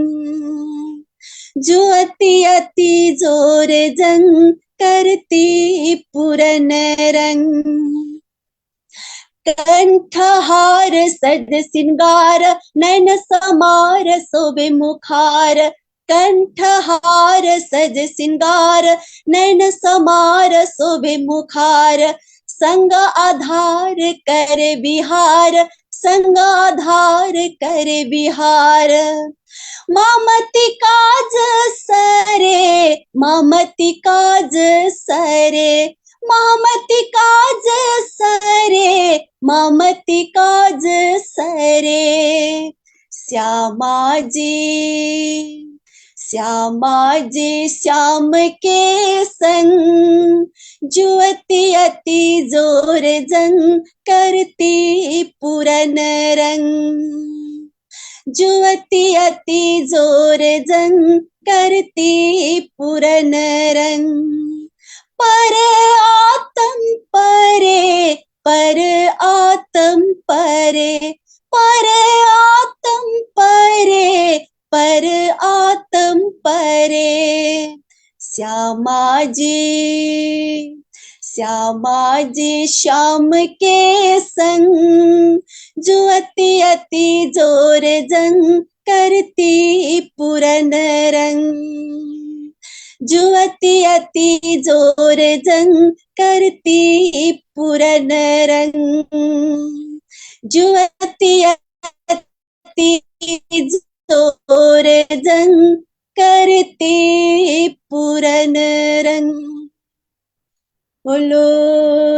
जो अति अति जोर जंग करती पूरन रंग। कंठहार सद सिंगार, नैन समार शोभे मुखार, कंठहार सज सिंगार, नैन समार शोभे मुखार। संग आधार कर बिहार, संग आधार कर बिहार। मामति काज सरे, मामति काज सरे, मामति काज सरे, मामति काज सरे। श्यामाजी, श्यामाजी श्याम के संग, जो अति अति जोर जंग करती पूरन रंग, जो अति अति जोर जंग करती पूरन रंग। पर आत्म परे, पर आत्म परे, पर आत्म परे, पर आत्म परे। श्यामाजी, श्यामाजी श्याम के संग, जो अति अति जोर जंग करती पूरन रंग, जो अति अति जोर जंग करती पूरन रंग, जो अति अति जोर जंग करती पूरन रंग। बोलो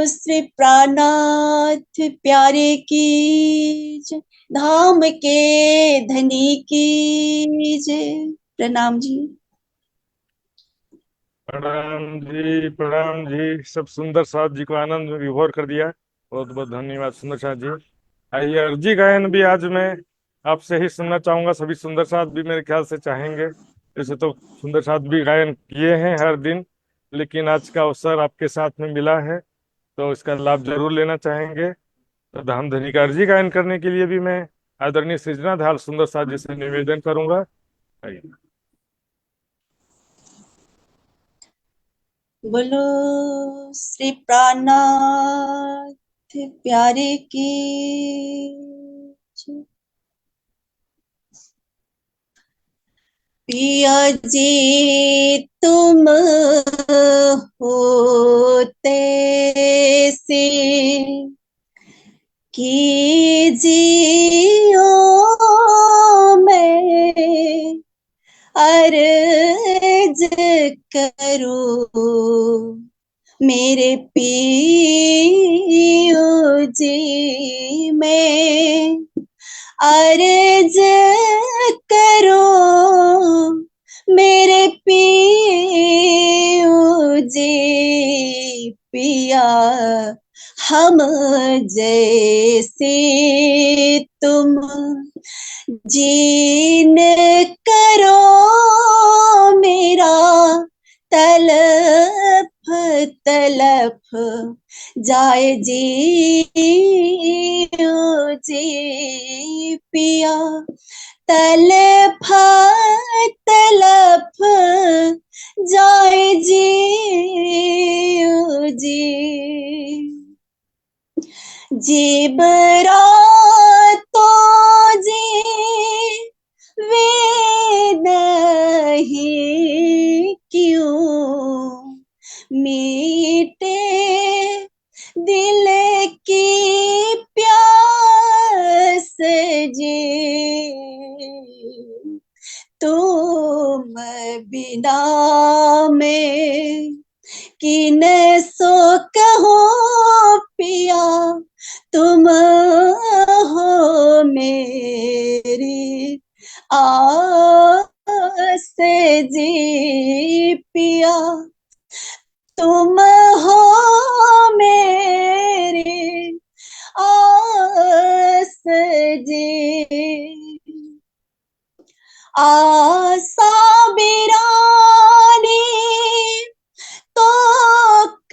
श्री प्राणनाथ प्यारे की जय, धाम के धनी की जय। प्रणाम जी। प्रणाम जी। सब सुंदर साथ जी को आनंद में विभोर कर दिया। बहुत बहुत धन्यवाद सुंदर साथ जी। आइए अर्जी गायन भी आज मैं आपसे ही सुनना चाहूंगा। सभी सुंदर साथ भी मेरे ख्याल से चाहेंगे। वैसे तो सुंदर साथ भी गायन किए हैं हर दिन, लेकिन आज का अवसर आपके साथ में मिला है तो इसका लाभ जरूर लेना चाहेंगे। तो धाम धनी का अर्जी गायन करने के लिए भी मैं आदरणीय सृजनाधार सुंदर साथ जी से निवेदन करूंगा। आइए। बोलो श्री प्राणनाथ प्यारे की जय। पिया जी तुम होते से कीजियो मैं अर्ज करूं, मेरे पियो जी मैं अर्ज करो, मेरे पियो जी पिया हम जैसे तुम जीन करो, मेरा तलफ तलफ जाए जियो जी पिया, तलफ तलफ जाए जियो जी। जिबरा तो जी वे नहीं क्यों मीटे दिल की प्यास जी, तुम बिना में किन सो कहो पिया, तुम हो मेरी आस जी पिया, तुम हो मेरे आस जी। आशा बिरानी तो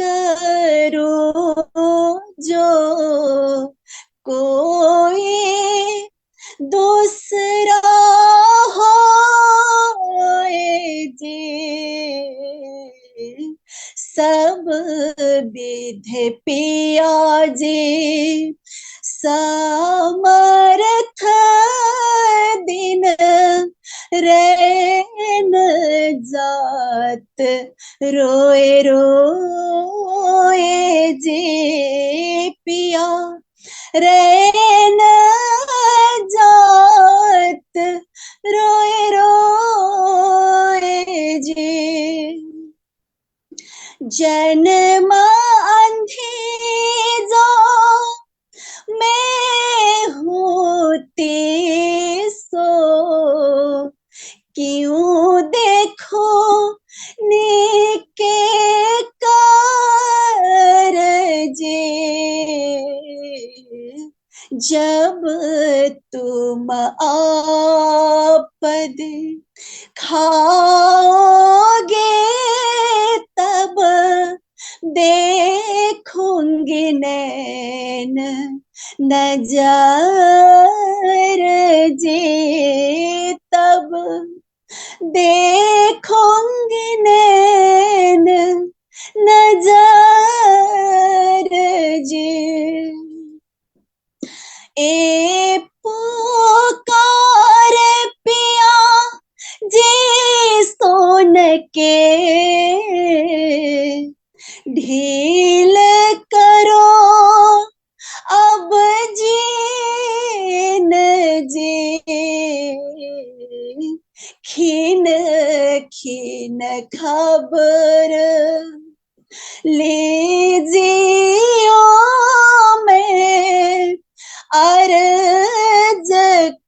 करो जो कोई दूसरा होए जी। सब विधि पिया जी समर्थ दिन रैन जात रोए रोए जी पिया रैन जात रोए रोए जी। जन्म अंधी जो मैं होती सो क्यों देखो नीके कर जे। जब तुम आपद खाओगे तब देखूंगी नैन नजर जे। तब देखूंगी नैन नजर जे। ए पुकार पिया जी सोन के ढील करो अब जीन जी। खीन खीन खबर लीजियो मैं अर्ज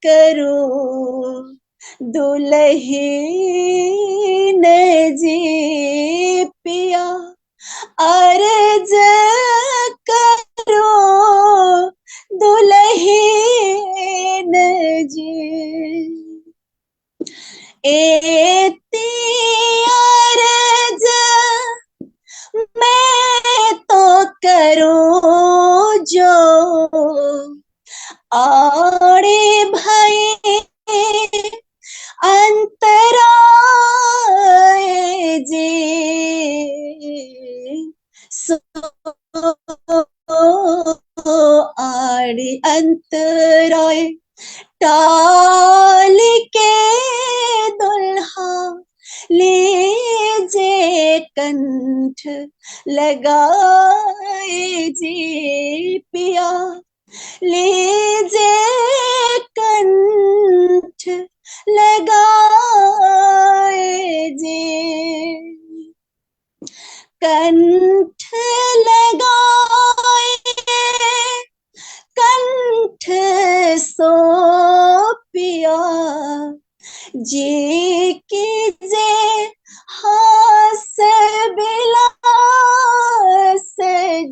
करूं दुल्हीन जी पिया अर्ज करो दुल्हीन जी। एती अर्ज मैं तो करूं जो आड़े भई अंतराए जी। सो आड़े अंतराए टाल के दुल्हा लीजे कंठ लगाए जी पिया लीजे कंठ लगाए जी। कंठ लगाए कंठ सो पिया जी कीजे हास बिलास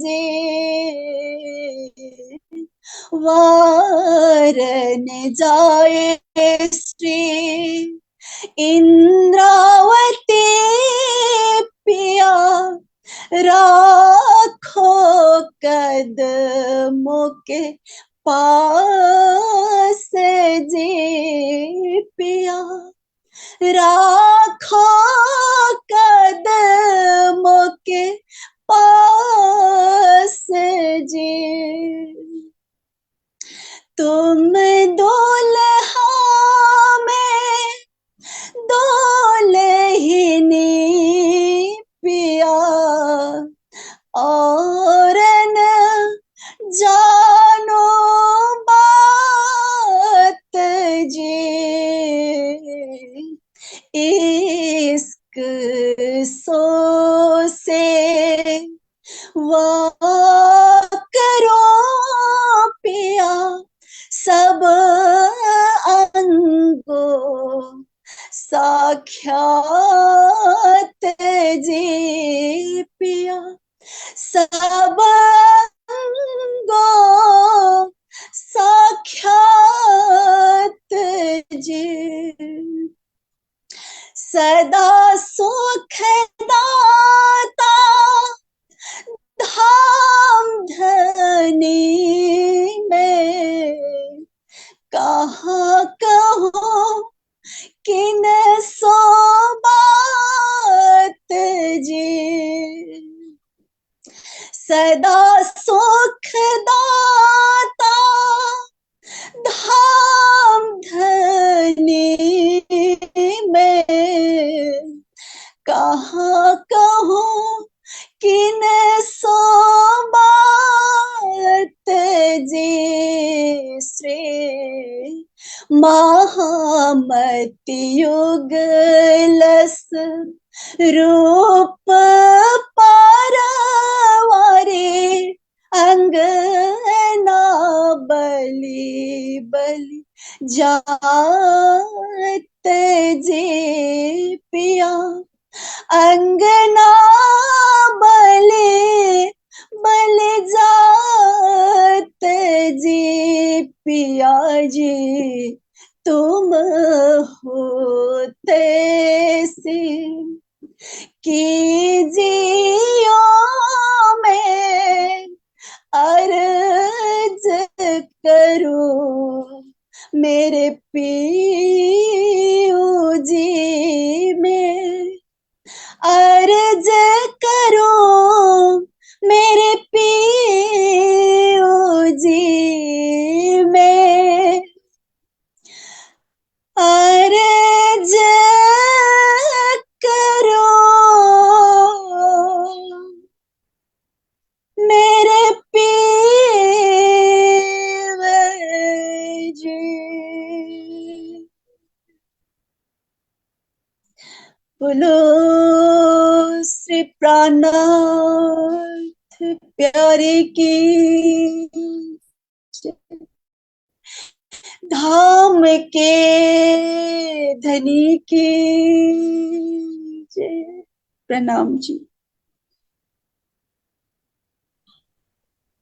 जे। वारन जाए श्री इंद्रावती पिया राखो कदमों के पास जी पिया राखो कदमों के पास जी। तुम दुल्हा में दुल्हनी पिया और न जानो बात जी। इश्क सो से वाह करो पिया सब अंगो साख्यात जी पिया सबंगो साक्षात जे सदा सुख दाता धाम धनी में कहाँ कहो किन सो बात जी सदा सुख दाता धाम धनी में कहाँ कहो किन सो बात जी श्री महामति युगलस रूप पारवारे अंगना बलि बलि जात जे पिया अंगना बलि बलि जात जी पिया जी तुम होते से कीजियो मैं अर्ज करो मेरे पियो जी में अर्ज करो मेरे पियो जी में अर्ज करो मेरे पियो जी बोलो श्री प्राणनाथ प्यारे की धाम के धनी की जय। प्रणाम जी।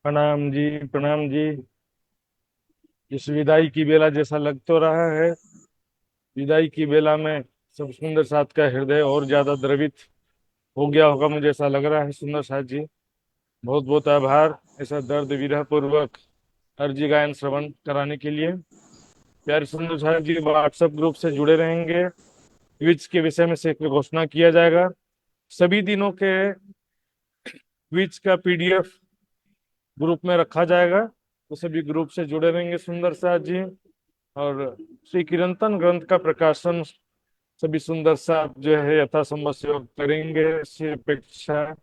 प्रणाम जी, प्रणाम जी। इस विदाई की बेला जैसा लग तो रहा है, विदाई की बेला में सब सुंदर साथ का हृदय और ज्यादा द्रवित हो गया होगा, मुझे ऐसा लग रहा है। सुंदर साथ जी, बहुत बहुत आभार ऐसा दर्द विरह पूर्वक अर्जी गायन श्रवण कराने के लिए। प्यारे सुंदर साथ जी, व्हाट्सएप ग्रुप से जुड़े रहेंगे। क्विज के विषय में से घोषणा किया जाएगा। सभी दिनों के क्विज का पीडीएफ ग्रुप में रखा जाएगा, तो सभी ग्रुप से जुड़े रहेंगे सुंदर साथ जी। और श्री कीर्तन ग्रंथ का प्रकाशन सभी सुंदर साथ जो है यथासंभव सहयोग करेंगे इसकी अपेक्षा,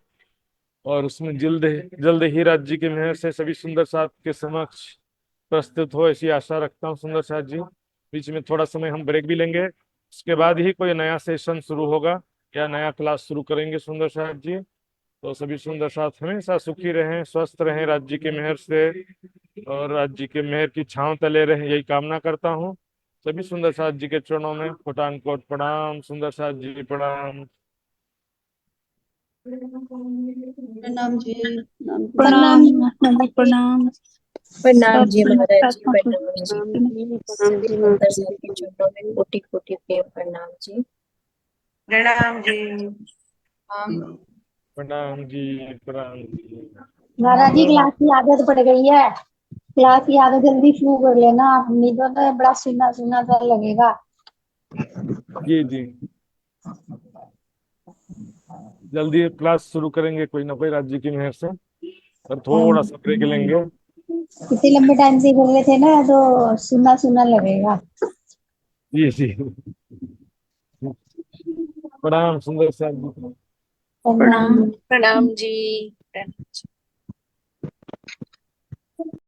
और उसमें जल्द जल्द ही राज्य की मेहर से सभी सुंदर साथ के समक्ष प्रस्तुत हो, ऐसी आशा रखता हूँ सुंदर साथ जी। बीच में थोड़ा समय हम ब्रेक भी लेंगे, उसके बाद ही कोई नया सेशन शुरू होगा या नया क्लास शुरू करेंगे सुंदर साथ जी। तो सभी सुंदर साथ हमेशा सुखी रहें, स्वस्थ रहें राज्य के मेहर से, और राज्य के मेहर की छांव तले रहें, यही कामना करता हूँ। सभी सुंदर साथ जी के चरणों में कोटान कोट प्रणाम। सुंदर साथ जी प्रणाम। प्रणाम जी। प्रणाम जी। प्रणाम महाराज जी, प्रणाम प्रणाम सब जी महाराज जी, आत्मा को प्रणाम जी। प्रणाम सभी सुंदर साथ के चरणों में कोटि कोटि प्रेम प्रणाम जी। प्रणाम जी। प्रणाम जी, प्रणाम जी। महाराज जी, क्लास की आदत पड़ गई है। क्लास की आदत जल्दी शुरू कर लेना, नहीं तो बड़ा सुना सुना सा लगेगा। जी जी, जल्दी क्लास शुरू करेंगे कोई ना कोई राज्य की मेहर से, और थोड़ा सा ब्रेक लेंगे। इतने लंबे टाइम से कर रहे थे ना, तो सुना सुना लगेगा। जी जी, प्रणाम सुंदर साथ जी। प्रणाम। प्रणाम जी।